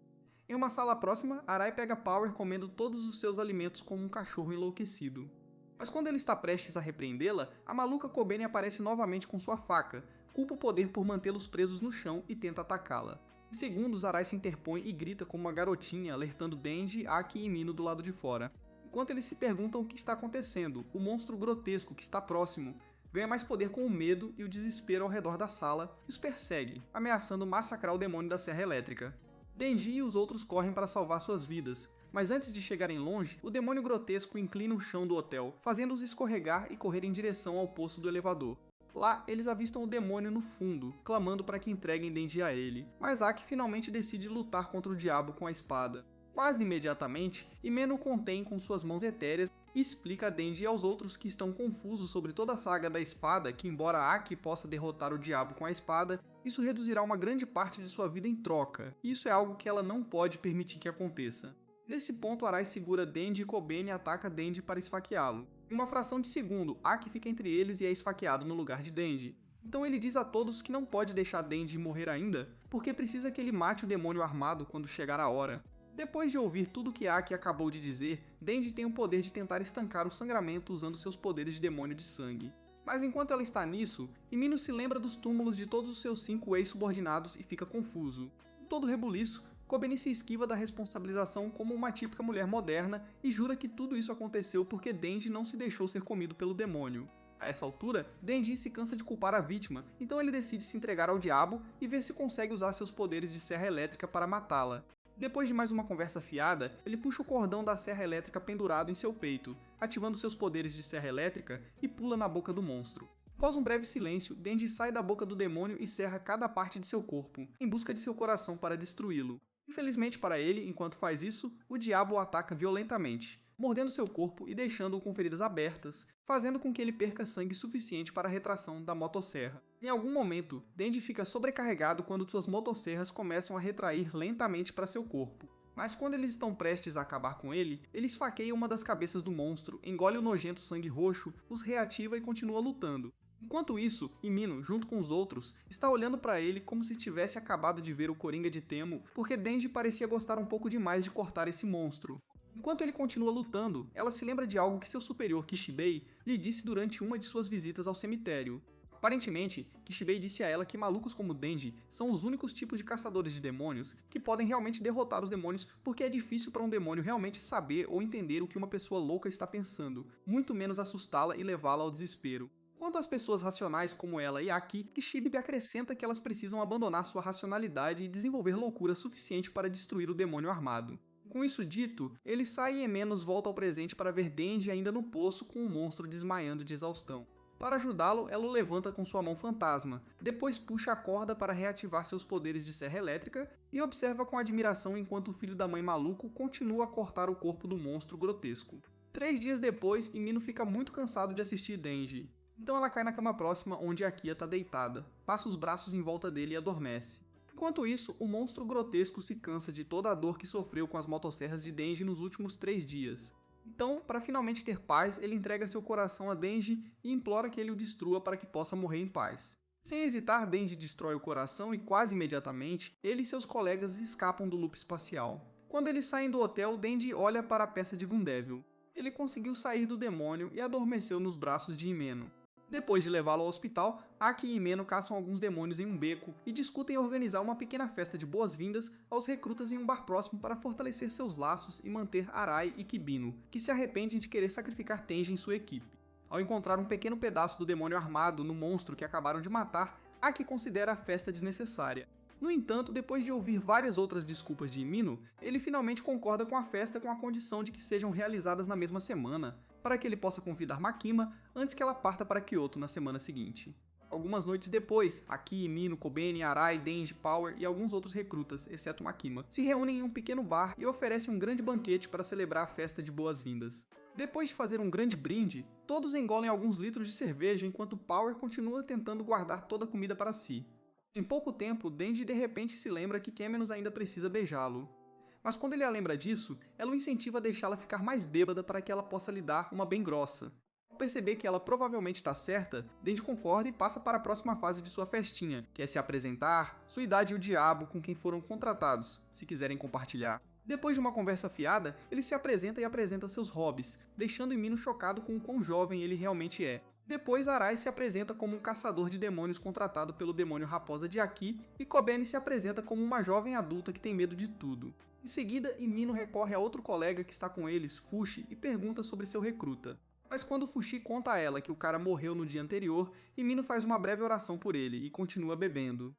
Em uma sala próxima, Arai pega Power comendo todos os seus alimentos como um cachorro enlouquecido. Mas quando ele está prestes a repreendê-la, a maluca Kobene aparece novamente com sua faca, culpa o poder por mantê-los presos no chão e tenta atacá-la. Em segundos, Arai se interpõe e grita como uma garotinha, alertando Denji, Aki e Himeno do lado de fora. Enquanto eles se perguntam o que está acontecendo, o monstro grotesco que está próximo ganha mais poder com o medo e o desespero ao redor da sala e os persegue, ameaçando massacrar o demônio da Serra Elétrica. Denji e os outros correm para salvar suas vidas, mas antes de chegarem longe, o demônio grotesco inclina o chão do hotel, fazendo-os escorregar e correr em direção ao poço do elevador. Lá, eles avistam o demônio no fundo, clamando para que entreguem Denji a ele, mas Aki finalmente decide lutar contra o diabo com a espada. Quase imediatamente, Himeno o contém com suas mãos etéreas e explica a Denji e aos outros que estão confusos sobre toda a saga da espada que, embora Aki possa derrotar o diabo com a espada, isso reduzirá uma grande parte de sua vida em troca, e isso é algo que ela não pode permitir que aconteça. Nesse ponto, Arai segura Denji e Kobene e ataca Denji para esfaqueá-lo. Em uma fração de segundo, Aki fica entre eles e é esfaqueado no lugar de Denji. Então ele diz a todos que não pode deixar Denji morrer ainda, porque precisa que ele mate o demônio armado quando chegar a hora. Depois de ouvir tudo que Aki acabou de dizer, Denji tem o poder de tentar estancar o sangramento usando seus poderes de demônio de sangue. Mas enquanto ela está nisso, Himeno se lembra dos túmulos de todos os seus 5 ex-subordinados e fica confuso. Em todo rebuliço, Kobeni se esquiva da responsabilização como uma típica mulher moderna e jura que tudo isso aconteceu porque Denji não se deixou ser comido pelo demônio. A essa altura, Denji se cansa de culpar a vítima, então ele decide se entregar ao diabo e ver se consegue usar seus poderes de serra elétrica para matá-la. Depois de mais uma conversa fiada, ele puxa o cordão da serra elétrica pendurado em seu peito, ativando seus poderes de serra elétrica e pula na boca do monstro. Após um breve silêncio, Denji sai da boca do demônio e serra cada parte de seu corpo, em busca de seu coração para destruí-lo. Infelizmente para ele, enquanto faz isso, o diabo o ataca violentamente, mordendo seu corpo e deixando-o com feridas abertas, fazendo com que ele perca sangue suficiente para a retração da motosserra. Em algum momento, Denji fica sobrecarregado quando suas motosserras começam a retrair lentamente para seu corpo. Mas quando eles estão prestes a acabar com ele, ele esfaqueia uma das cabeças do monstro, engole o nojento sangue roxo, os reativa e continua lutando. Enquanto isso, Imino, junto com os outros, está olhando para ele como se tivesse acabado de ver o Coringa de Temo, porque Denji parecia gostar um pouco demais de cortar esse monstro. Enquanto ele continua lutando, ela se lembra de algo que seu superior Kishibei lhe disse durante uma de suas visitas ao cemitério. Aparentemente, Kishibei disse a ela que malucos como Denji são os únicos tipos de caçadores de demônios que podem realmente derrotar os demônios, porque é difícil para um demônio realmente saber ou entender o que uma pessoa louca está pensando, muito menos assustá-la e levá-la ao desespero. Quanto às pessoas racionais como ela e Aki, Kishibei acrescenta que elas precisam abandonar sua racionalidade e desenvolver loucura suficiente para destruir o demônio armado. Com isso dito, ele sai e Emenos volta ao presente para ver Denji ainda no poço com o monstro desmaiando de exaustão. Para ajudá-lo, ela o levanta com sua mão fantasma, depois puxa a corda para reativar seus poderes de serra elétrica e observa com admiração enquanto o filho da mãe maluco continua a cortar o corpo do monstro grotesco. 3 dias depois, Imino fica muito cansado de assistir Denji. Então ela cai na cama próxima onde Akia está deitada, passa os braços em volta dele e adormece. Enquanto isso, o monstro grotesco se cansa de toda a dor que sofreu com as motosserras de Denji nos últimos 3 dias. Então, para finalmente ter paz, ele entrega seu coração a Denji e implora que ele o destrua para que possa morrer em paz. Sem hesitar, Denji destrói o coração e quase imediatamente, ele e seus colegas escapam do loop espacial. Quando eles saem do hotel, Denji olha para a peça de Gundevil. Ele conseguiu sair do demônio e adormeceu nos braços de Himeno. Depois de levá-lo ao hospital, Aki e Himeno caçam alguns demônios em um beco e discutem organizar uma pequena festa de boas-vindas aos recrutas em um bar próximo para fortalecer seus laços e manter Arai e Kibino, que se arrependem de querer sacrificar Tenji em sua equipe. Ao encontrar um pequeno pedaço do demônio armado no monstro que acabaram de matar, Aki considera a festa desnecessária. No entanto, depois de ouvir várias outras desculpas de Himeno, ele finalmente concorda com a festa com a condição de que sejam realizadas na mesma semana, para que ele possa convidar Makima antes que ela parta para Kyoto na semana seguinte. Algumas noites depois, Aki, Himeno, Kobeni, Arai, Denji, Power e alguns outros recrutas, exceto Makima, se reúnem em um pequeno bar e oferecem um grande banquete para celebrar a festa de boas-vindas. Depois de fazer um grande brinde, todos engolem alguns litros de cerveja enquanto Power continua tentando guardar toda a comida para si. Em pouco tempo, Denji de repente se lembra que Kemenos ainda precisa beijá-lo. Mas quando ele a lembra disso, ela o incentiva a deixá-la ficar mais bêbada para que ela possa lhe dar uma bem grossa. Ao perceber que ela provavelmente está certa, Denji concorda e passa para a próxima fase de sua festinha, que é se apresentar, sua idade e o diabo com quem foram contratados, se quiserem compartilhar. Depois de uma conversa fiada, ele se apresenta e apresenta seus hobbies, deixando Himeno chocado com o quão jovem ele realmente é. Depois, Arai se apresenta como um caçador de demônios contratado pelo demônio raposa de Aki, e Kobeni se apresenta como uma jovem adulta que tem medo de tudo. Em seguida, Himeno recorre a outro colega que está com eles, Fushi, e pergunta sobre seu recruta. Mas quando Fushi conta a ela que o cara morreu no dia anterior, Himeno faz uma breve oração por ele e continua bebendo.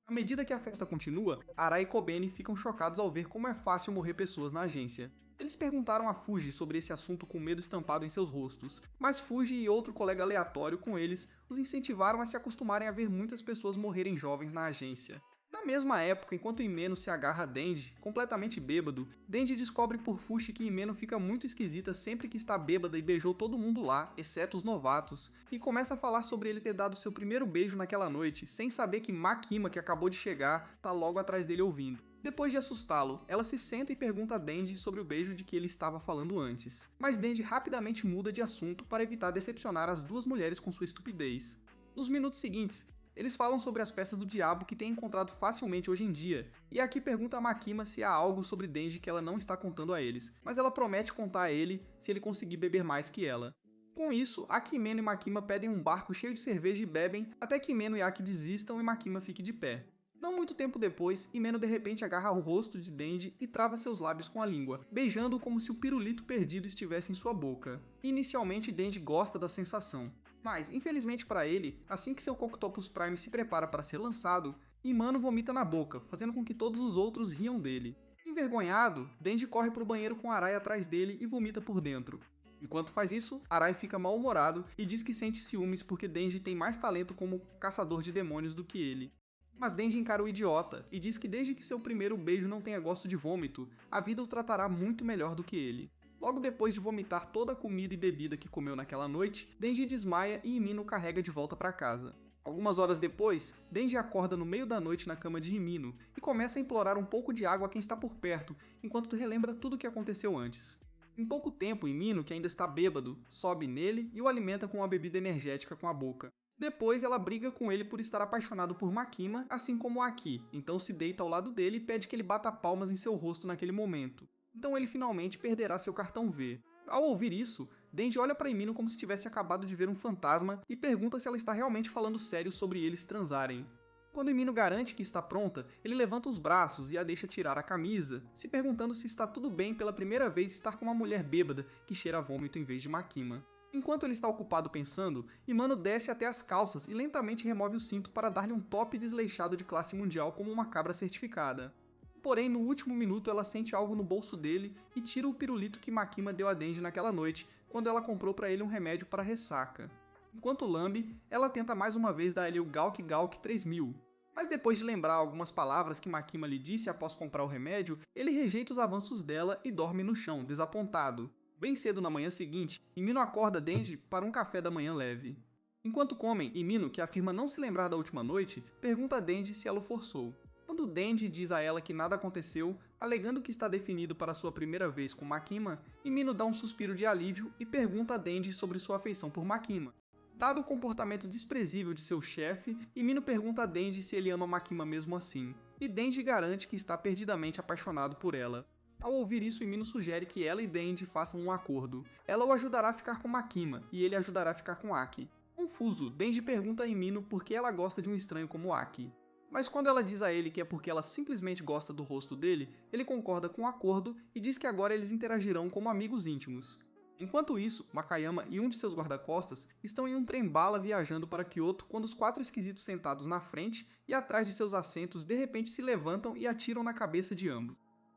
À medida que a festa continua, Arai e Kobeni ficam chocados ao ver como é fácil morrer pessoas na agência. Eles perguntaram a Fuji sobre esse assunto com medo estampado em seus rostos, mas Fuji e outro colega aleatório com eles os incentivaram a se acostumarem a ver muitas pessoas morrerem jovens na agência. Na mesma época, enquanto Himeno se agarra a Denji, completamente bêbado, Denji descobre por Fushi que Himeno fica muito esquisita sempre que está bêbada e beijou todo mundo lá, exceto os novatos, e começa a falar sobre ele ter dado seu primeiro beijo naquela noite, sem saber que Makima, que acabou de chegar, tá logo atrás dele ouvindo. Depois de assustá-lo, ela se senta e pergunta a Denji sobre o beijo de que ele estava falando antes. Mas Denji rapidamente muda de assunto para evitar decepcionar as duas mulheres com sua estupidez. Nos minutos seguintes, eles falam sobre as peças do diabo que tem encontrado facilmente hoje em dia, e Aki pergunta a Makima se há algo sobre Denji que ela não está contando a eles, mas ela promete contar a ele se ele conseguir beber mais que ela. Com isso, Aki, Himeno e Makima pedem um barco cheio de cerveja e bebem, até que Himeno e Aki desistam e Makima fique de pé. Não muito tempo depois, Himeno de repente agarra o rosto de Denji e trava seus lábios com a língua, beijando-o como se o pirulito perdido estivesse em sua boca. Inicialmente, Denji gosta da sensação, mas, infelizmente para ele, assim que seu Coctopus Prime se prepara para ser lançado, Imano vomita na boca, fazendo com que todos os outros riam dele. Envergonhado, Denji corre para o banheiro com Arai atrás dele e vomita por dentro. Enquanto faz isso, Arai fica mal-humorado e diz que sente ciúmes porque Denji tem mais talento como caçador de demônios do que ele. Mas Denji encara o idiota e diz que desde que seu primeiro beijo não tenha gosto de vômito, a vida o tratará muito melhor do que ele. Logo depois de vomitar toda a comida e bebida que comeu naquela noite, Denji desmaia e Himeno o carrega de volta para casa. Algumas horas depois, Denji acorda no meio da noite na cama de Himeno e começa a implorar um pouco de água a quem está por perto, enquanto relembra tudo o que aconteceu antes. Em pouco tempo, Himeno, que ainda está bêbado, sobe nele e o alimenta com uma bebida energética com a boca. Depois, ela briga com ele por estar apaixonado por Makima, assim como Aki, então se deita ao lado dele e pede que ele bata palmas em seu rosto naquele momento. Então ele finalmente perderá seu cartão V. Ao ouvir isso, Denji olha para Himeno como se tivesse acabado de ver um fantasma e pergunta se ela está realmente falando sério sobre eles transarem. Quando Himeno garante que está pronta, ele levanta os braços e a deixa tirar a camisa, se perguntando se está tudo bem pela primeira vez estar com uma mulher bêbada que cheira a vômito em vez de Makima. Enquanto ele está ocupado pensando, Imano desce até as calças e lentamente remove o cinto para dar-lhe um top desleixado de classe mundial como uma cabra certificada. Porém, no último minuto ela sente algo no bolso dele e tira o pirulito que Makima deu a Denji naquela noite, quando ela comprou para ele um remédio para ressaca. Enquanto lambe, ela tenta mais uma vez dar a ele o Galk Galk 3000. Mas depois de lembrar algumas palavras que Makima lhe disse após comprar o remédio, ele rejeita os avanços dela e dorme no chão, desapontado. Bem cedo na manhã seguinte, Himeno acorda Denji para um café da manhã leve. Enquanto comem, Himeno, que afirma não se lembrar da última noite, pergunta a Denji se ela o forçou. Quando Denji diz a ela que nada aconteceu, alegando que está definido para sua primeira vez com Makima, Himeno dá um suspiro de alívio e pergunta a Denji sobre sua afeição por Makima. Dado o comportamento desprezível de seu chefe, Himeno pergunta a Denji se ele ama Makima mesmo assim, e Denji garante que está perdidamente apaixonado por ela. Ao ouvir isso, Himeno sugere que ela e Denji façam um acordo. Ela o ajudará a ficar com Makima, e ele ajudará a ficar com Aki. Confuso, Denji pergunta a Himeno por que ela gosta de um estranho como Aki. Mas quando ela diz a ele que é porque ela simplesmente gosta do rosto dele, ele concorda com o acordo e diz que agora eles interagirão como amigos íntimos. Enquanto isso, Makayama e um de seus guarda-costas estão em um trem-bala viajando para Kyoto quando os 4 esquisitos sentados na frente e atrás de seus assentos de repente se levantam e atiram na cabeça de ambos.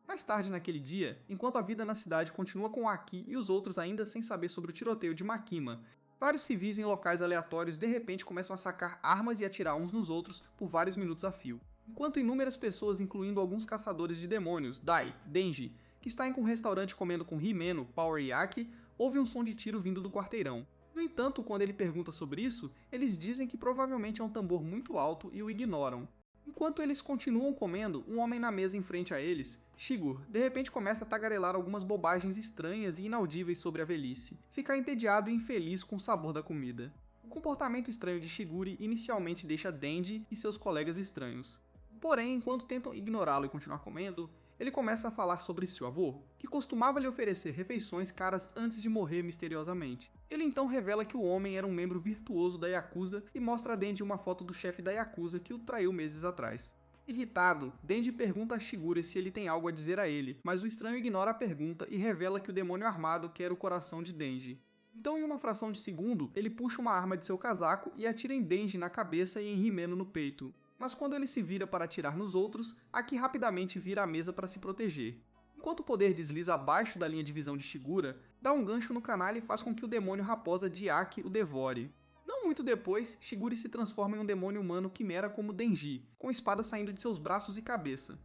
Mais tarde naquele dia, enquanto a vida na cidade continua com Aki e os outros ainda sem saber sobre o tiroteio de Makima, vários civis em locais aleatórios de repente começam a sacar armas e atirar uns nos outros por vários minutos a fio. Enquanto inúmeras pessoas, incluindo alguns caçadores de demônios, Dai, Denji, que está em um restaurante comendo com Himeno, Power e Aki, ouve um som de tiro vindo do quarteirão. No entanto, quando ele pergunta sobre isso, eles dizem que provavelmente é um tambor muito alto e o ignoram. Enquanto eles continuam comendo, um homem na mesa em frente a eles, Shigur, de repente começa a tagarelar algumas bobagens estranhas e inaudíveis sobre a velhice, fica entediado e infeliz com o sabor da comida. O comportamento estranho de Shiguri inicialmente deixa Denji e seus colegas estranhos. Porém, enquanto tentam ignorá-lo e continuar comendo, ele começa a falar sobre seu avô, que costumava lhe oferecer refeições caras antes de morrer misteriosamente. Ele então revela que o homem era um membro virtuoso da Yakuza e mostra a Denji uma foto do chefe da Yakuza que o traiu meses atrás. Irritado, Denji pergunta a Shigure se ele tem algo a dizer a ele, mas o estranho ignora a pergunta e revela que o demônio armado quer o coração de Denji. Então, em uma fração de segundo, ele puxa uma arma de seu casaco e atira em Denji na cabeça e em Himeno no peito. Mas quando ele se vira para atirar nos outros, Aki rapidamente vira a mesa para se proteger. Enquanto o poder desliza abaixo da linha de visão de Shigura, dá um gancho no canalha e faz com que o demônio raposa de Aki o devore. Não muito depois, Shigure se transforma em um demônio humano quimera como Denji, com espada saindo de seus braços e cabeça.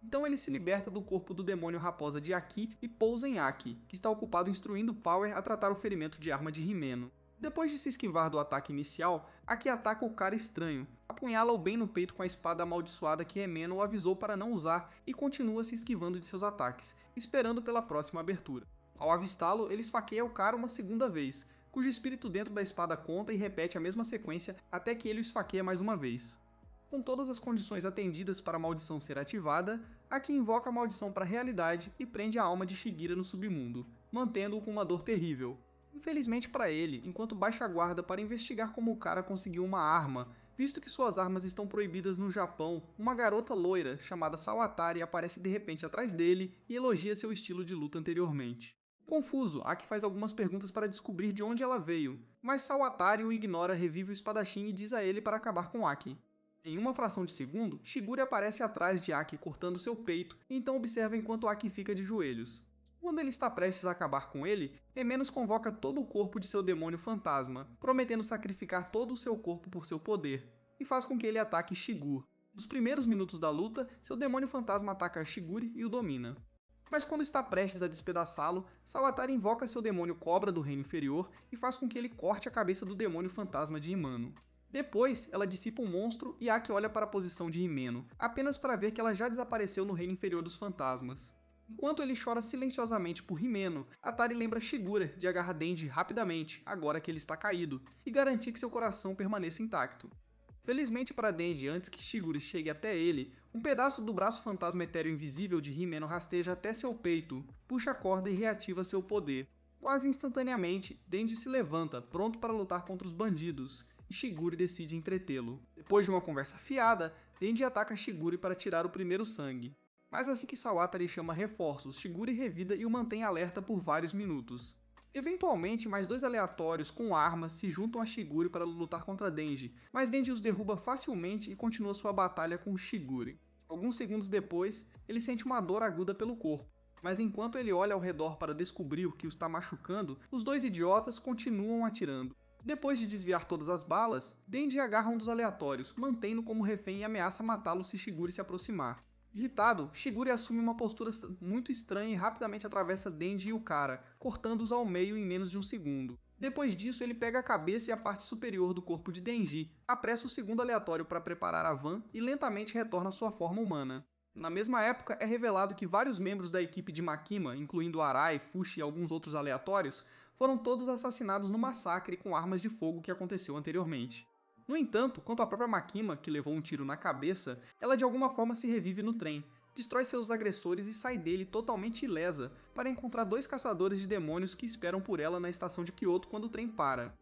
Então ele se liberta do corpo do demônio raposa de Aki e pousa em Aki, que está ocupado instruindo Power a tratar o ferimento de arma de Himeno. Depois de se esquivar do ataque inicial, Aki ataca o cara estranho, apunhala-o bem no peito com a espada amaldiçoada que Himeno o avisou para não usar e continua se esquivando de seus ataques, esperando pela próxima abertura. Ao avistá-lo, ele esfaqueia o cara uma segunda vez, cujo espírito dentro da espada conta e repete a mesma sequência até que ele o esfaqueia mais uma vez. Com todas as condições atendidas para a maldição ser ativada, Aki invoca a maldição para a realidade e prende a alma de Shigira no submundo, mantendo-o com uma dor terrível. Infelizmente para ele, enquanto baixa a guarda para investigar como o cara conseguiu uma arma, Visto que suas armas estão proibidas no Japão, uma garota loira chamada Sawatari aparece de repente atrás dele e elogia seu estilo de luta anteriormente. Confuso, Aki faz algumas perguntas para descobrir de onde ela veio, mas Sawatari o ignora, revive o espadachim e diz a ele para acabar com Aki. Em uma fração de segundo, Shigure aparece atrás de Aki cortando seu peito e então observa enquanto Aki fica de joelhos. Quando ele está prestes a acabar com ele, Emenos convoca todo o corpo de seu demônio fantasma, prometendo sacrificar todo o seu corpo por seu poder, e faz com que ele ataque Shigure. Nos primeiros minutos da luta, seu demônio fantasma ataca Shigure e o domina. Mas quando está prestes a despedaçá-lo, Sawatari invoca seu demônio cobra do reino inferior e faz com que ele corte a cabeça do demônio fantasma de Imano. Depois, ela dissipa um monstro e Aki olha para a posição de Himeno, apenas para ver que ela já desapareceu no reino inferior dos fantasmas. Enquanto ele chora silenciosamente por Himeno, Atari lembra Shigure de agarrar Denji rapidamente, agora que ele está caído, e garantir que seu coração permaneça intacto. Felizmente para Denji, antes que Shigure chegue até ele, um pedaço do braço fantasma etéreo invisível de Himeno rasteja até seu peito, puxa a corda e reativa seu poder. Quase instantaneamente, Denji se levanta, pronto para lutar contra os bandidos, e Shigure decide entretê-lo. Depois de uma conversa fiada, Denji ataca Shigure para tirar o primeiro sangue. Mas assim que Sawatari chama reforços, Shigure revida e o mantém alerta por vários minutos. Eventualmente, mais dois aleatórios com armas se juntam a Shigure para lutar contra Denji, mas Denji os derruba facilmente e continua sua batalha com Shigure. Alguns segundos depois, ele sente uma dor aguda pelo corpo, mas enquanto ele olha ao redor para descobrir o que o está machucando, os dois idiotas continuam atirando. Depois de desviar todas as balas, Denji agarra um dos aleatórios, mantendo-o como refém e ameaça matá-lo se Shigure se aproximar. Irritado, Shigure assume uma postura muito estranha e rapidamente atravessa Denji e o cara, cortando-os ao meio em menos de um segundo. Depois disso, ele pega a cabeça e a parte superior do corpo de Denji, apressa o segundo aleatório para preparar a van e lentamente retorna à sua forma humana. Na mesma época, é revelado que vários membros da equipe de Makima, incluindo Arai, Fushi e alguns outros aleatórios, foram todos assassinados no massacre com armas de fogo que aconteceu anteriormente. No entanto, quanto à própria Makima, que levou um tiro na cabeça, ela de alguma forma se revive no trem, destrói seus agressores e sai dele totalmente ilesa, para encontrar dois caçadores de demônios que esperam por ela na estação de Kyoto quando o trem para.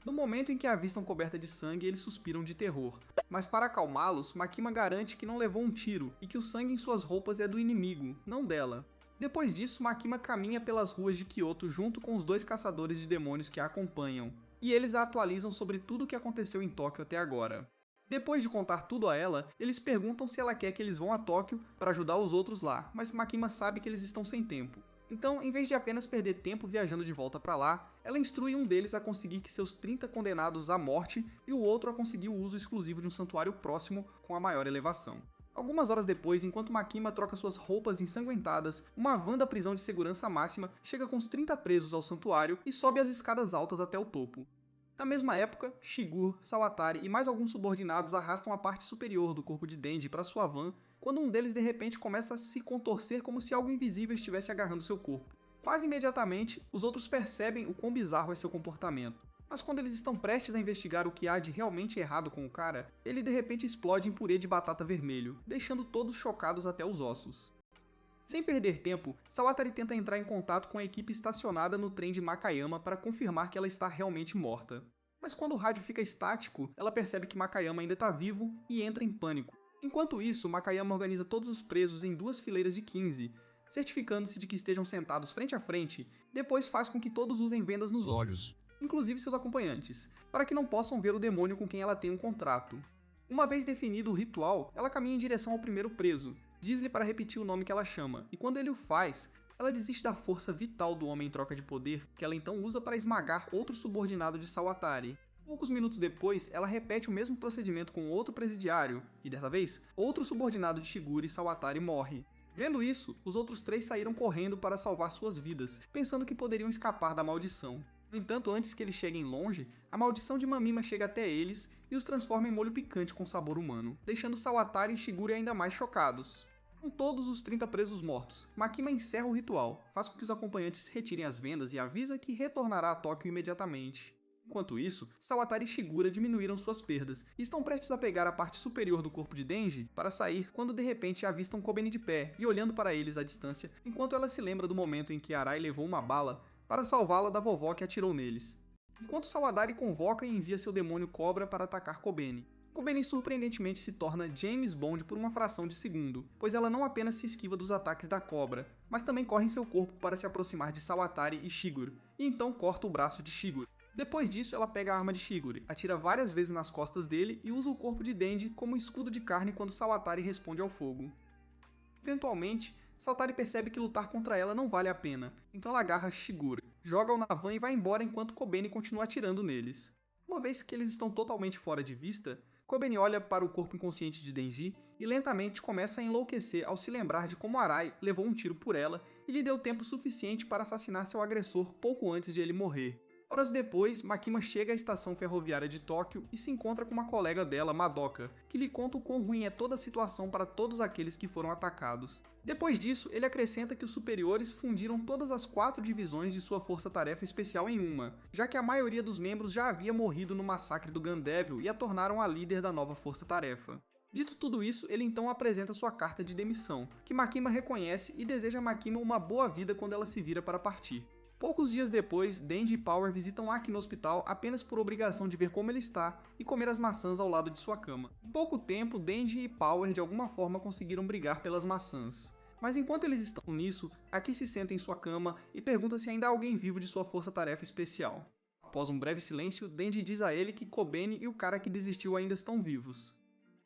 No momento em que a avistam coberta de sangue, eles suspiram de terror, mas para acalmá-los, Makima garante que não levou um tiro e que o sangue em suas roupas é do inimigo, não dela. Depois disso, Makima caminha pelas ruas de Kyoto junto com os dois caçadores de demônios que a acompanham, e eles a atualizam sobre tudo o que aconteceu em Tóquio até agora. Depois de contar tudo a ela, eles perguntam se ela quer que eles vão a Tóquio para ajudar os outros lá, mas Makima sabe que eles estão sem tempo. Então, em vez de apenas perder tempo viajando de volta para lá, ela instrui um deles a conseguir que seus 30 condenados à morte e o outro a conseguir o uso exclusivo de um santuário próximo com a maior elevação. Algumas horas depois, enquanto Makima troca suas roupas ensanguentadas, uma van da prisão de segurança máxima chega com os 30 presos ao santuário e sobe as escadas altas até o topo. Na mesma época, Shigure, Sawatari e mais alguns subordinados arrastam a parte superior do corpo de Denji para sua van, quando um deles de repente começa a se contorcer como se algo invisível estivesse agarrando seu corpo. Quase imediatamente, os outros percebem o quão bizarro é seu comportamento. Mas quando eles estão prestes a investigar o que há de realmente errado com o cara, ele de repente explode em purê de batata vermelho, deixando todos chocados até os ossos. Sem perder tempo, Sawatari tenta entrar em contato com a equipe estacionada no trem de Makayama para confirmar que ela está realmente morta. Mas quando o rádio fica estático, ela percebe que Makayama ainda está vivo e entra em pânico. Enquanto isso, Makayama organiza todos os presos em 2 fileiras de 15, certificando-se de que estejam sentados frente a frente, depois faz com que todos usem vendas nos olhos, inclusive seus acompanhantes, para que não possam ver o demônio com quem ela tem um contrato. Uma vez definido o ritual, ela caminha em direção ao primeiro preso, diz-lhe para repetir o nome que ela chama, e quando ele o faz, ela desiste da força vital do homem em troca de poder, que ela então usa para esmagar outro subordinado de Sawatari. Poucos minutos depois, ela repete o mesmo procedimento com outro presidiário, e dessa vez, outro subordinado de Shigure, Sawatari, morre. Vendo isso, os outros 3 saíram correndo para salvar suas vidas, pensando que poderiam escapar da maldição. No entanto, antes que eles cheguem longe, a maldição de Mamima chega até eles e os transforma em molho picante com sabor humano, deixando Sawatari e Shigure ainda mais chocados. Com todos os 30 presos mortos, Makima encerra o ritual, faz com que os acompanhantes retirem as vendas e avisa que retornará a Tóquio imediatamente. Enquanto isso, Sawatari e Shigure diminuíram suas perdas e estão prestes a pegar a parte superior do corpo de Denji para sair quando de repente avistam Kobeni de pé e olhando para eles à distância, enquanto ela se lembra do momento em que Arai levou uma bala para salvá-la da vovó que atirou neles. enquanto Sawadari convoca e envia seu demônio cobra para atacar Kobeni. Kobeni surpreendentemente se torna James Bond por uma fração de segundo, pois ela não apenas se esquiva dos ataques da cobra, mas também corre em seu corpo para se aproximar de Sawatari e Shigure, e então corta o braço de Shigure. Depois disso, ela pega a arma de Shigure, atira várias vezes nas costas dele e usa o corpo de Denji como escudo de carne quando Sawatari responde ao fogo. Eventualmente, Sawatari percebe que lutar contra ela não vale a pena, então ela agarra Shigure, joga-o na van e vai embora enquanto Kobeni continua atirando neles. Uma vez que eles estão totalmente fora de vista, Kobeni olha para o corpo inconsciente de Denji e lentamente começa a enlouquecer ao se lembrar de como Arai levou um tiro por ela e lhe deu tempo suficiente para assassinar seu agressor pouco antes de ele morrer. Horas depois, Makima chega à estação ferroviária de Tóquio e se encontra com uma colega dela, Madoka, que lhe conta o quão ruim é toda a situação para todos aqueles que foram atacados. Depois disso, ele acrescenta que os superiores fundiram todas as 4 divisões de sua força-tarefa especial em uma, já que a maioria dos membros já havia morrido no massacre do Gun Devil e a tornaram a líder da nova força-tarefa. Dito tudo isso, ele então apresenta sua carta de demissão, que Makima reconhece e deseja a Makima uma boa vida quando ela se vira para partir. Poucos dias depois, Denji e Power visitam Aki no hospital apenas por obrigação de ver como ele está e comer as maçãs ao lado de sua cama. Em pouco tempo, Denji e Power de alguma forma conseguiram brigar pelas maçãs. Mas enquanto eles estão nisso, Aki se senta em sua cama e pergunta se ainda há alguém vivo de sua força-tarefa especial. Após um breve silêncio, Denji diz a ele que Kobeni e o cara que desistiu ainda estão vivos.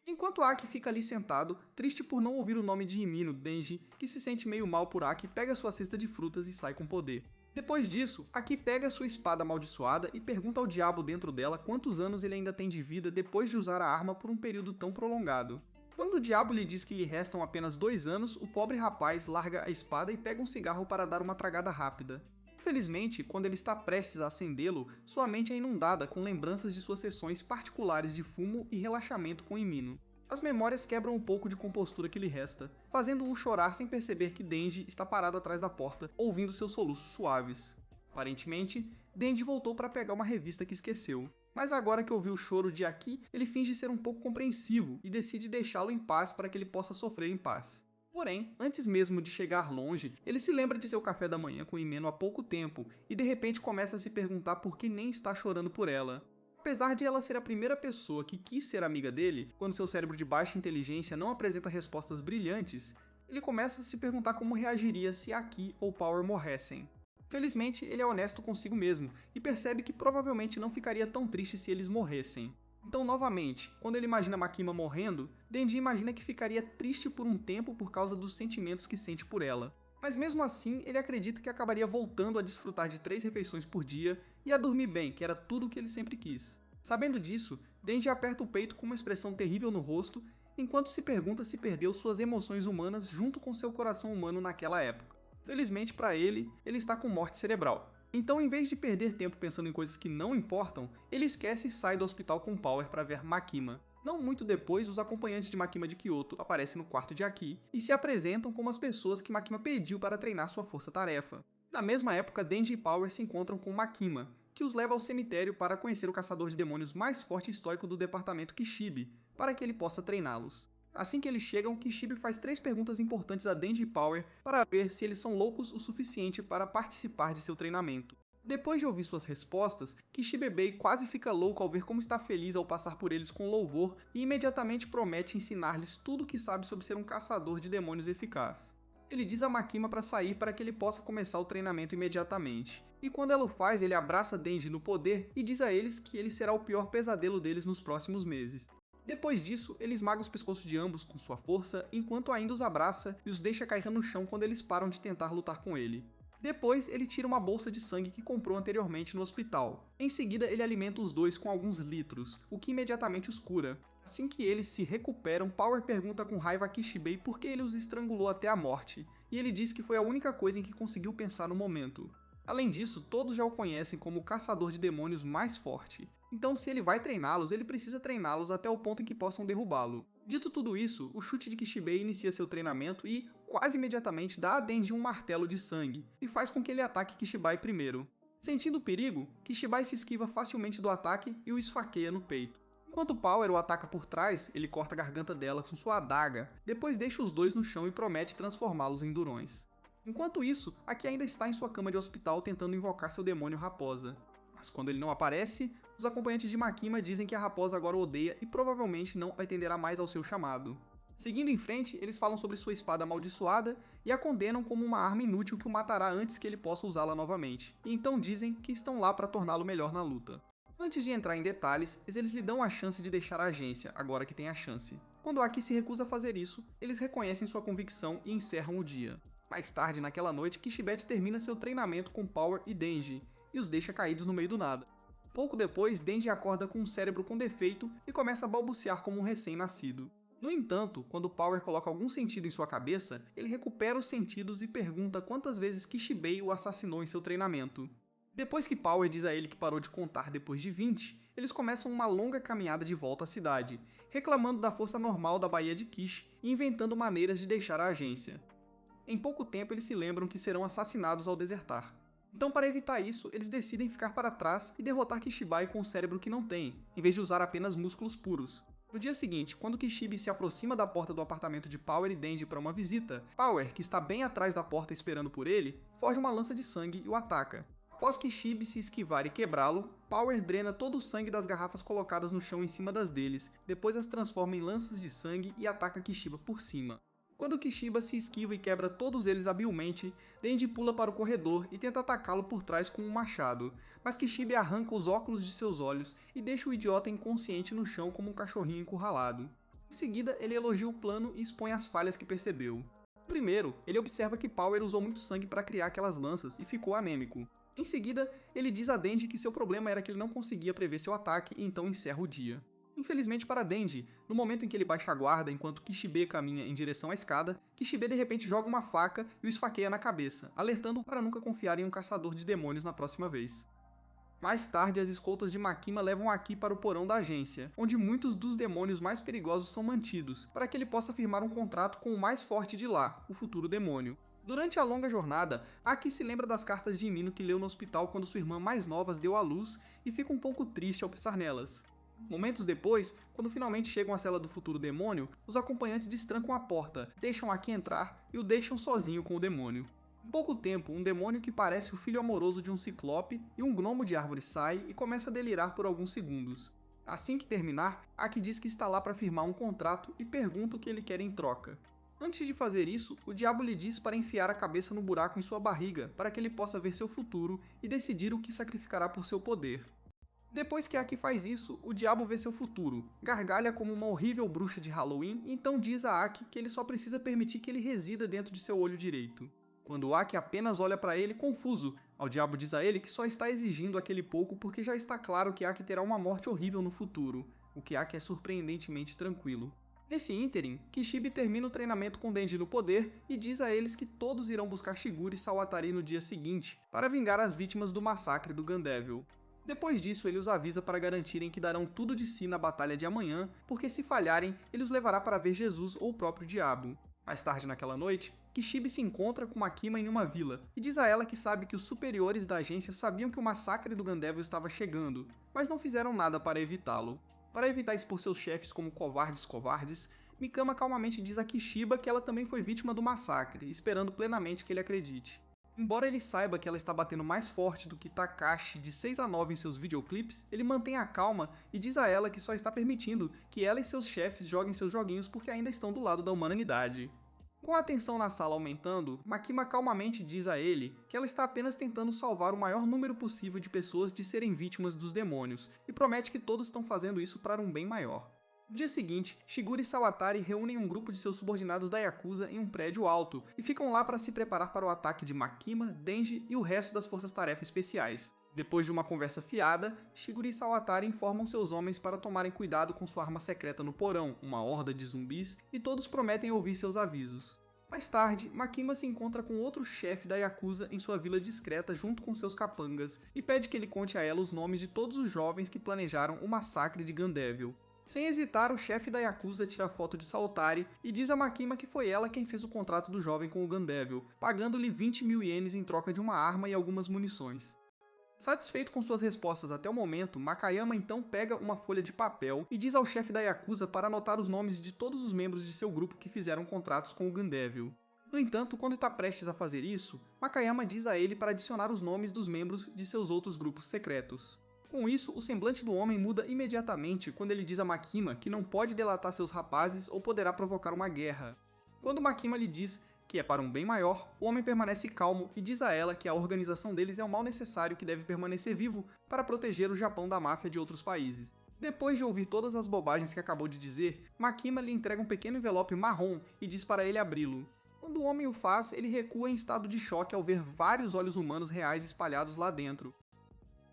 Enquanto Aki fica ali sentado, triste por não ouvir o nome de Himino, Denji, que se sente meio mal por Aki, pega sua cesta de frutas e sai com poder. Depois disso, Aki pega sua espada amaldiçoada e pergunta ao diabo dentro dela quantos anos ele ainda tem de vida depois de usar a arma por um período tão prolongado. Quando o diabo lhe diz que lhe restam apenas 2 anos, o pobre rapaz larga a espada e pega um cigarro para dar uma tragada rápida. Infelizmente, quando ele está prestes a acendê-lo, sua mente é inundada com lembranças de suas sessões particulares de fumo e relaxamento com Himino. As memórias quebram um pouco de compostura que lhe resta, fazendo-o chorar sem perceber que Denji está parado atrás da porta, ouvindo seus soluços suaves. Aparentemente, Denji voltou para pegar uma revista que esqueceu, mas agora que ouviu o choro de Aki, ele finge ser um pouco compreensivo e decide deixá-lo em paz para que ele possa sofrer em paz. Porém, antes mesmo de chegar longe, ele se lembra de seu café da manhã com Himeno há pouco tempo e de repente começa a se perguntar por que nem está chorando por ela. Apesar de ela ser a primeira pessoa que quis ser amiga dele, quando seu cérebro de baixa inteligência não apresenta respostas brilhantes, ele começa a se perguntar como reagiria se Aki ou Power morressem. Felizmente, ele é honesto consigo mesmo e percebe que provavelmente não ficaria tão triste se eles morressem. Então, novamente, quando ele imagina Makima morrendo, Denji imagina que ficaria triste por um tempo por causa dos sentimentos que sente por ela. Mas mesmo assim, ele acredita que acabaria voltando a desfrutar de 3 refeições por dia e a dormir bem, que era tudo o que ele sempre quis. Sabendo disso, Denji aperta o peito com uma expressão terrível no rosto, enquanto se pergunta se perdeu suas emoções humanas junto com seu coração humano naquela época. Felizmente para ele, ele está com morte cerebral. Então, em vez de perder tempo pensando em coisas que não importam, ele esquece e sai do hospital com Power para ver Makima. Não muito depois, os acompanhantes de Makima de Kyoto aparecem no quarto de Aki e se apresentam como as pessoas que Makima pediu para treinar sua força-tarefa. Na mesma época, Denji e Power se encontram com Makima, que os leva ao cemitério para conhecer o caçador de demônios mais forte e estoico do departamento Kishibe, para que ele possa treiná-los. Assim que eles chegam, Kishibe faz 3 perguntas importantes a Denji e Power para ver se eles são loucos o suficiente para participar de seu treinamento. Depois de ouvir suas respostas, Kishibe quase fica louco ao ver como está feliz ao passar por eles com louvor e imediatamente promete ensinar-lhes tudo o que sabe sobre ser um caçador de demônios eficaz. Ele diz a Makima para sair para que ele possa começar o treinamento imediatamente. E quando ela o faz, ele abraça Denji no poder e diz a eles que ele será o pior pesadelo deles nos próximos meses. Depois disso, ele esmaga os pescoços de ambos com sua força, enquanto ainda os abraça e os deixa cair no chão quando eles param de tentar lutar com ele. Depois, ele tira uma bolsa de sangue que comprou anteriormente no hospital. Em seguida, ele alimenta os dois com alguns litros, o que imediatamente os cura. Assim que eles se recuperam, Power pergunta com raiva a Kishibe por que ele os estrangulou até a morte, e ele diz que foi a única coisa em que conseguiu pensar no momento. Além disso, todos já o conhecem como o caçador de demônios mais forte, então se ele vai treiná-los, ele precisa treiná-los até o ponto em que possam derrubá-lo. Dito tudo isso, o chute de Kishibe inicia seu treinamento e, quase imediatamente, dá a Denji um martelo de sangue, e faz com que ele ataque Kishibe primeiro. Sentindo o perigo, Kishibe se esquiva facilmente do ataque e o esfaqueia no peito. Enquanto Power o ataca por trás, ele corta a garganta dela com sua adaga, depois deixa os dois no chão e promete transformá-los em durões. Enquanto isso, Aki ainda está em sua cama de hospital tentando invocar seu demônio raposa. mas quando ele não aparece, os acompanhantes de Makima dizem que a raposa agora o odeia e provavelmente não atenderá mais ao seu chamado. Seguindo em frente, eles falam sobre sua espada amaldiçoada e a condenam como uma arma inútil que o matará antes que ele possa usá-la novamente, e então dizem que estão lá para torná-lo melhor na luta. Antes de entrar em detalhes, eles lhe dão a chance de deixar a agência, agora que tem a chance. Quando Aki se recusa a fazer isso, eles reconhecem sua convicção e encerram o dia. Mais tarde, naquela noite, Kishibe termina seu treinamento com Power e Denji, e os deixa caídos no meio do nada. Pouco depois, Denji acorda com um cérebro com defeito e começa a balbuciar como um recém-nascido. No entanto, quando Power coloca algum sentido em sua cabeça, ele recupera os sentidos e pergunta quantas vezes Kishibe o assassinou em seu treinamento. Depois que Power diz a ele que parou de contar depois de 20, eles começam uma longa caminhada de volta à cidade, reclamando da força normal da Baía de Kish e inventando maneiras de deixar a agência. Em pouco tempo eles se lembram que serão assassinados ao desertar. Então, para evitar isso, eles decidem ficar para trás e derrotar Kishibe com o cérebro que não tem, em vez de usar apenas músculos puros. No dia seguinte, quando Kishibe se aproxima da porta do apartamento de Power e Denji para uma visita, Power, que está bem atrás da porta esperando por ele, forja uma lança de sangue e o ataca. Após Kishibe se esquivar e quebrá-lo, Power drena todo o sangue das garrafas colocadas no chão em cima das deles, depois as transforma em lanças de sangue e ataca Kishibe por cima. Quando Kishibe se esquiva e quebra todos eles habilmente, Denji pula para o corredor e tenta atacá-lo por trás com um machado, mas Kishibe arranca os óculos de seus olhos e deixa o idiota inconsciente no chão como um cachorrinho encurralado. Em seguida, ele elogia o plano e expõe as falhas que percebeu. Primeiro, ele observa que Power usou muito sangue para criar aquelas lanças e ficou anêmico. Em seguida, ele diz a Denji que seu problema era que ele não conseguia prever seu ataque e então encerra o dia. Infelizmente para Denji, no momento em que ele baixa a guarda enquanto Kishibe caminha em direção à escada, Kishibe de repente joga uma faca e o esfaqueia na cabeça, alertando para nunca confiar em um caçador de demônios na próxima vez. Mais tarde, as escoltas de Makima levam Aki para o porão da agência, onde muitos dos demônios mais perigosos são mantidos, para que ele possa firmar um contrato com o mais forte de lá, o futuro demônio. Durante a longa jornada, Aki se lembra das cartas de Mino que leu no hospital quando sua irmã mais nova as deu à luz e fica um pouco triste ao pensar nelas. Momentos depois, quando finalmente chegam à cela do futuro demônio, os acompanhantes destrancam a porta, deixam Aki entrar e o deixam sozinho com o demônio. Em pouco tempo, um demônio que parece o filho amoroso de um ciclope e um gnomo de árvore sai e começa a delirar por alguns segundos. Assim que terminar, Aki diz que está lá para firmar um contrato e pergunta o que ele quer em troca. Antes de fazer isso, o diabo lhe diz para enfiar a cabeça no buraco em sua barriga para que ele possa ver seu futuro e decidir o que sacrificará por seu poder. Depois que Aki faz isso, o diabo vê seu futuro, gargalha como uma horrível bruxa de Halloween e então diz a Aki que ele só precisa permitir que ele resida dentro de seu olho direito. Quando Aki apenas olha para ele confuso, o diabo diz a ele que só está exigindo aquele pouco porque já está claro que Aki terá uma morte horrível no futuro, o que Aki é surpreendentemente tranquilo. Nesse ínterim, Kishibe termina o treinamento com Denji no poder e diz a eles que todos irão buscar Shigure e Sawatari no dia seguinte, para vingar as vítimas do massacre do Gundevil. Depois disso, ele os avisa para garantirem que darão tudo de si na batalha de amanhã, porque se falharem, ele os levará para ver Jesus ou o próprio diabo. Mais tarde naquela noite, Kishibe se encontra com Makima em uma vila, e diz a ela que sabe que os superiores da agência sabiam que o massacre do Gundevil estava chegando, mas não fizeram nada para evitá-lo. Para evitar expor seus chefes como covardes, Mikama calmamente diz a Kishibe que ela também foi vítima do massacre, esperando plenamente que ele acredite. Embora ele saiba que ela está batendo mais forte do que Takashi de 6 a 9 em seus videoclips, ele mantém a calma e diz a ela que só está permitindo que ela e seus chefes joguem seus joguinhos porque ainda estão do lado da humanidade. Com a tensão na sala aumentando, Makima calmamente diz a ele que ela está apenas tentando salvar o maior número possível de pessoas de serem vítimas dos demônios, e promete que todos estão fazendo isso para um bem maior. No dia seguinte, Shigure e Sawatari reúnem um grupo de seus subordinados da Yakuza em um prédio alto, e ficam lá para se preparar para o ataque de Makima, Denji e o resto das forças-tarefa especiais. Depois de uma conversa fiada, Shigure e Sawatari informam seus homens para tomarem cuidado com sua arma secreta no porão, uma horda de zumbis, e todos prometem ouvir seus avisos. Mais tarde, Makima se encontra com outro chefe da Yakuza em sua vila discreta junto com seus capangas, e pede que ele conte a ela os nomes de todos os jovens que planejaram o massacre de Gundevil. Sem hesitar, o chefe da Yakuza tira foto de Sawatari e diz a Makima que foi ela quem fez o contrato do jovem com o Gundevil, pagando-lhe 20.000 ienes em troca de uma arma e algumas munições. Satisfeito com suas respostas até o momento, Makayama então pega uma folha de papel e diz ao chefe da Yakuza para anotar os nomes de todos os membros de seu grupo que fizeram contratos com o Gundevil. No entanto, quando está prestes a fazer isso, Makayama diz a ele para adicionar os nomes dos membros de seus outros grupos secretos. Com isso, o semblante do homem muda imediatamente quando ele diz a Makima que não pode delatar seus rapazes ou poderá provocar uma guerra. Quando Makima lhe diz que é para um bem maior, o homem permanece calmo e diz a ela que a organização deles é o mal necessário que deve permanecer vivo para proteger o Japão da máfia de outros países. Depois de ouvir todas as bobagens que acabou de dizer, Makima lhe entrega um pequeno envelope marrom e diz para ele abri-lo. Quando o homem o faz, ele recua em estado de choque ao ver vários olhos humanos reais espalhados lá dentro.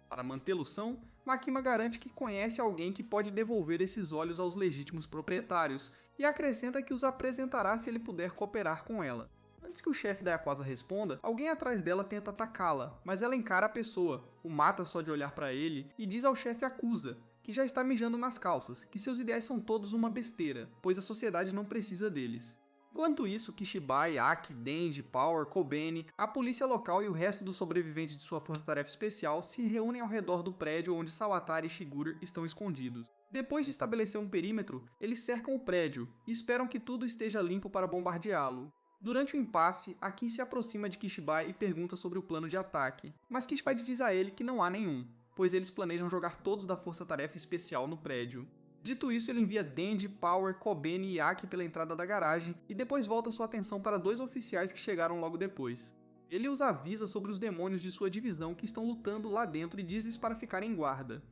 Para mantê-lo são, Makima garante que conhece alguém que pode devolver esses olhos aos legítimos proprietários, e acrescenta que os apresentará se ele puder cooperar com ela. Antes que o chefe da Yakuza responda, alguém atrás dela tenta atacá-la, mas ela encara a pessoa, o mata só de olhar para ele e diz ao chefe Yakuza, que já está mijando nas calças, que seus ideais são todos uma besteira, pois a sociedade não precisa deles. Enquanto isso, Kishibai, Aki, Denji, Power, Kobeni, a polícia local e o resto dos sobreviventes de sua força-tarefa especial se reúnem ao redor do prédio onde Sawatari e Shigure estão escondidos. Depois de estabelecer um perímetro, eles cercam o prédio e esperam que tudo esteja limpo para bombardeá-lo. Durante o impasse, Aki se aproxima de Kishibai e pergunta sobre o plano de ataque, mas Kishibai diz a ele que não há nenhum, pois eles planejam jogar todos da força-tarefa especial no prédio. Dito isso, ele envia Denji, Power, Kobeni e Aki pela entrada da garagem e depois volta sua atenção para dois oficiais que chegaram logo depois. Ele os avisa sobre os demônios de sua divisão que estão lutando lá dentro e diz-lhes para ficarem em guarda.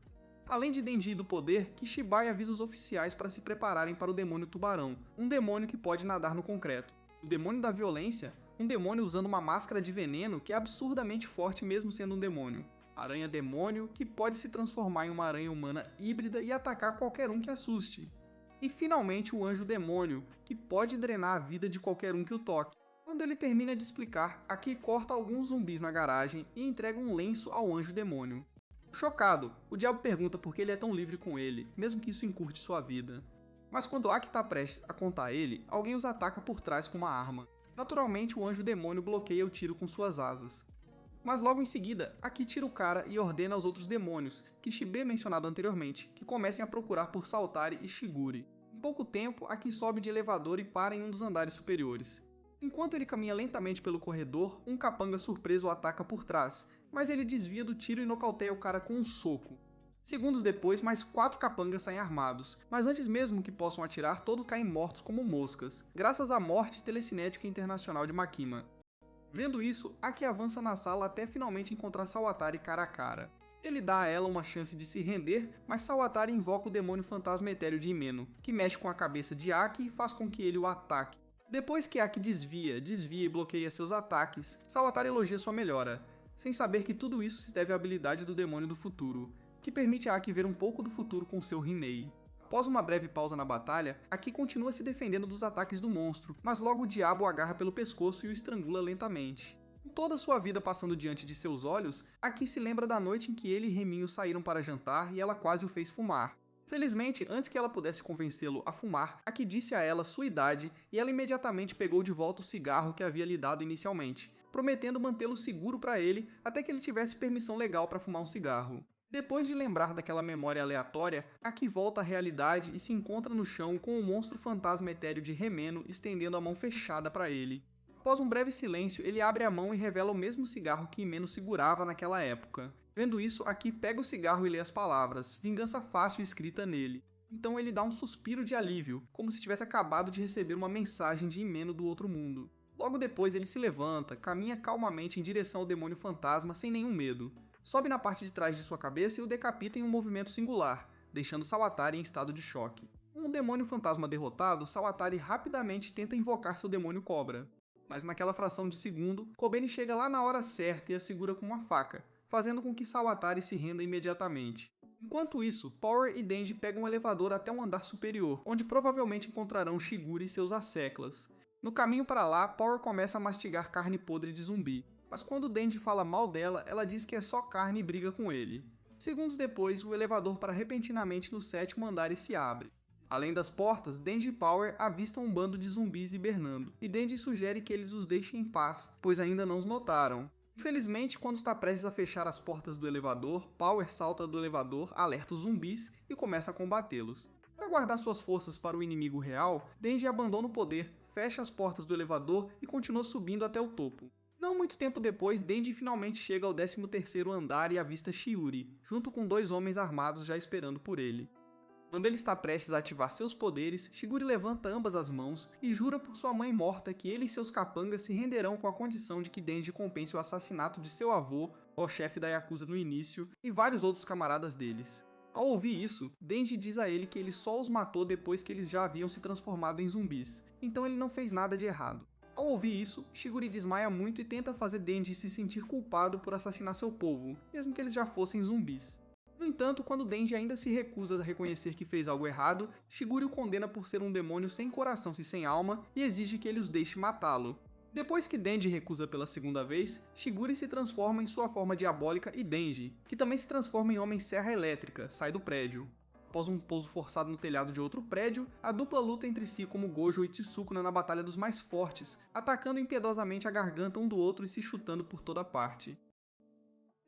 Além de Denji e do poder, Kishibai avisa os oficiais para se prepararem para o demônio tubarão, um demônio que pode nadar no concreto. O demônio da violência, um demônio usando uma máscara de veneno que é absurdamente forte mesmo sendo um demônio. Aranha demônio, que pode se transformar em uma aranha humana híbrida e atacar qualquer um que assuste. E finalmente o anjo demônio, que pode drenar a vida de qualquer um que o toque. Quando ele termina de explicar, Aki corta alguns zumbis na garagem e entrega um lenço ao anjo demônio. Chocado, o diabo pergunta por que ele é tão livre com ele, mesmo que isso encurte sua vida. Mas quando Aki está prestes a contar a ele, alguém os ataca por trás com uma arma. Naturalmente, o anjo demônio bloqueia o tiro com suas asas. Mas logo em seguida, Aki tira o cara e ordena aos outros demônios, Kishibe mencionado anteriormente, que comecem a procurar por Sawatari e Shigure. Em pouco tempo, Aki sobe de elevador e para em um dos andares superiores. Enquanto ele caminha lentamente pelo corredor, um capanga surpreso o ataca por trás, mas ele desvia do tiro e nocauteia o cara com um soco. Segundos depois, mais 4 capangas saem armados, mas antes mesmo que possam atirar, todos caem mortos como moscas, graças à morte telecinética internacional de Makima. Vendo isso, Aki avança na sala até finalmente encontrar Sawatari cara a cara. Ele dá a ela uma chance de se render, mas Sawatari invoca o demônio fantasma etéreo de Himeno, que mexe com a cabeça de Aki e faz com que ele o ataque. Depois que Aki desvia e bloqueia seus ataques, Sawatari elogia sua melhora, sem saber que tudo isso se deve à habilidade do demônio do futuro, que permite a Aki ver um pouco do futuro com seu Rinei. Após uma breve pausa na batalha, Aki continua se defendendo dos ataques do monstro, mas logo o diabo o agarra pelo pescoço e o estrangula lentamente. Com toda sua vida passando diante de seus olhos, Aki se lembra da noite em que ele e Reminho saíram para jantar e ela quase o fez fumar. Felizmente, antes que ela pudesse convencê-lo a fumar, Aki disse a ela sua idade e ela imediatamente pegou de volta o cigarro que havia lhe dado inicialmente, prometendo mantê-lo seguro para ele até que ele tivesse permissão legal para fumar um cigarro. Depois de lembrar daquela memória aleatória, Aki volta à realidade e se encontra no chão com o monstro fantasma etéreo de Remeno estendendo a mão fechada para ele. Após um breve silêncio, ele abre a mão e revela o mesmo cigarro que Himeno segurava naquela época. Vendo isso, Aki pega o cigarro e lê as palavras, vingança fácil escrita nele. Então ele dá um suspiro de alívio, como se tivesse acabado de receber uma mensagem de Himeno do outro mundo. Logo depois ele se levanta, caminha calmamente em direção ao demônio fantasma sem nenhum medo. Sobe na parte de trás de sua cabeça e o decapita em um movimento singular, deixando Sawatari em estado de choque. Com o demônio fantasma derrotado, Sawatari rapidamente tenta invocar seu demônio cobra. Mas naquela fração de segundo, Kobeni chega lá na hora certa e a segura com uma faca, fazendo com que Sawatari se renda imediatamente. Enquanto isso, Power e Denji pegam um elevador até um andar superior, onde provavelmente encontrarão Shigure e seus asseclas. No caminho para lá, Power começa a mastigar carne podre de zumbi. Mas quando Denji fala mal dela, ela diz que é só carne e briga com ele. Segundos depois, o elevador para repentinamente no 7º andar e se abre. Além das portas, Denji e Power avistam um bando de zumbis hibernando, e Denji sugere que eles os deixem em paz, pois ainda não os notaram. Infelizmente, quando está prestes a fechar as portas do elevador, Power salta do elevador, alerta os zumbis e começa a combatê-los. Para guardar suas forças para o inimigo real, Denji abandona o poder, fecha as portas do elevador e continua subindo até o topo. Não muito tempo depois, Denji finalmente chega ao 13º andar e avista Shiuri, junto com 2 homens armados já esperando por ele. Quando ele está prestes a ativar seus poderes, Shiguri levanta ambas as mãos e jura por sua mãe morta que ele e seus capangas se renderão com a condição de que Denji compense o assassinato de seu avô, o chefe da Yakuza no início, e vários outros camaradas deles. Ao ouvir isso, Denji diz a ele que ele só os matou depois que eles já haviam se transformado em zumbis, então ele não fez nada de errado. Ao ouvir isso, Shiguri desmaia muito e tenta fazer Denji se sentir culpado por assassinar seu povo, mesmo que eles já fossem zumbis. No entanto, quando Denji ainda se recusa a reconhecer que fez algo errado, Shiguri o condena por ser um demônio sem coração e sem alma e exige que ele os deixe matá-lo. Depois que Denji recusa pela segunda vez, Shiguri se transforma em sua forma diabólica e Denji, que também se transforma em Homem Serra Elétrica, sai do prédio. Após um pouso forçado no telhado de outro prédio, a dupla luta entre si como Gojo e Tsukuna na Batalha dos Mais Fortes, atacando impiedosamente a garganta um do outro e se chutando por toda parte.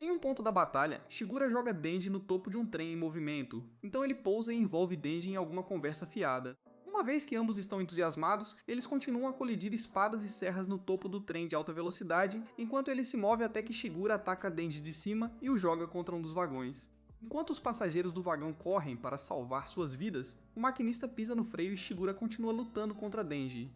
Em um ponto da batalha, Shigura joga Denji no topo de um trem em movimento, então ele pousa e envolve Denji em alguma conversa fiada. Uma vez que ambos estão entusiasmados, eles continuam a colidir espadas e serras no topo do trem de alta velocidade, enquanto ele se move até que Shigura ataca Denji de cima e o joga contra um dos vagões. Enquanto os passageiros do vagão correm para salvar suas vidas, o maquinista pisa no freio e Shigura continua lutando contra Denji.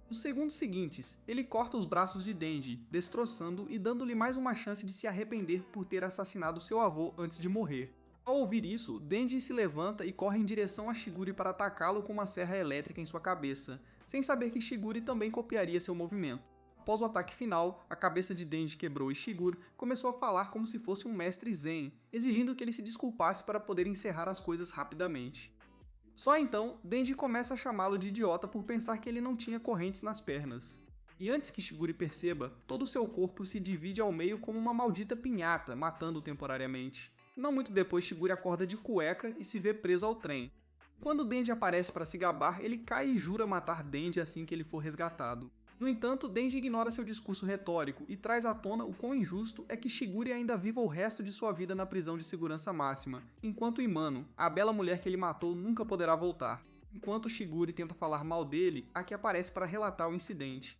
Nos segundos seguintes, ele corta os braços de Denji, destroçando e dando-lhe mais uma chance de se arrepender por ter assassinado seu avô antes de morrer. Ao ouvir isso, Denji se levanta e corre em direção a Shiguri para atacá-lo com uma serra elétrica em sua cabeça, sem saber que Shiguri também copiaria seu movimento. Após o ataque final, a cabeça de Denji quebrou e Shiguri começou a falar como se fosse um mestre zen, exigindo que ele se desculpasse para poder encerrar as coisas rapidamente. Só então, Denji começa a chamá-lo de idiota por pensar que ele não tinha correntes nas pernas. E antes que Shiguri perceba, todo seu corpo se divide ao meio como uma maldita pinhata, matando-o temporariamente. Não muito depois, Shiguri acorda de cueca e se vê preso ao trem. Quando Denji aparece para se gabar, ele cai e jura matar Denji assim que ele for resgatado. No entanto, Denji ignora seu discurso retórico e traz à tona o quão injusto é que Shiguri ainda viva o resto de sua vida na prisão de segurança máxima, enquanto Imano, a bela mulher que ele matou, nunca poderá voltar. Enquanto Shiguri tenta falar mal dele, Aki aparece para relatar o incidente.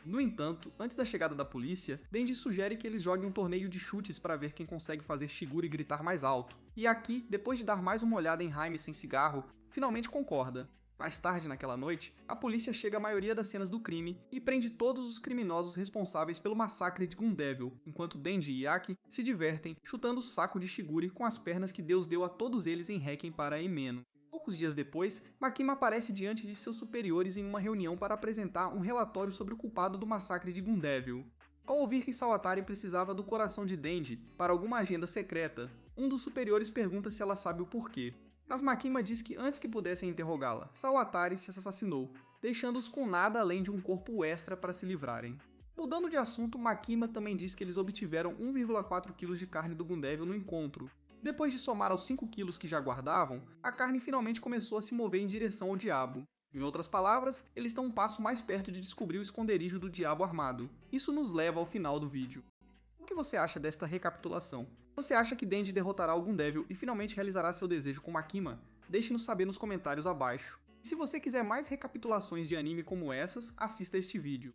No entanto, antes da chegada da polícia, Denji sugere que eles joguem um torneio de chutes para ver quem consegue fazer Shiguri gritar mais alto. E Aki, depois de dar mais uma olhada em Jaime sem cigarro, finalmente concorda. Mais tarde naquela noite, a polícia chega à maioria das cenas do crime e prende todos os criminosos responsáveis pelo massacre de Gundevil, enquanto Denji e Aki se divertem chutando o saco de Shiguri com as pernas que Deus deu a todos eles em Requiem para Imeno. Poucos dias depois, Makima aparece diante de seus superiores em uma reunião para apresentar um relatório sobre o culpado do massacre de Gundevil. Ao ouvir que Sawatari precisava do coração de Denji para alguma agenda secreta, um dos superiores pergunta se ela sabe o porquê. Mas Makima diz que antes que pudessem interrogá-la, Sawatari se assassinou, deixando-os com nada além de um corpo extra para se livrarem. Mudando de assunto, Makima também diz que eles obtiveram 1,4 kg de carne do Gundevil no encontro. Depois de somar aos 5 kg que já guardavam, a carne finalmente começou a se mover em direção ao diabo. Em outras palavras, eles estão um passo mais perto de descobrir o esconderijo do diabo armado. Isso nos leva ao final do vídeo. O que você acha desta recapitulação? Você acha que Denji derrotará o Gundevil e finalmente realizará seu desejo com Makima? Deixe-nos saber nos comentários abaixo. E se você quiser mais recapitulações de anime como essas, assista este vídeo.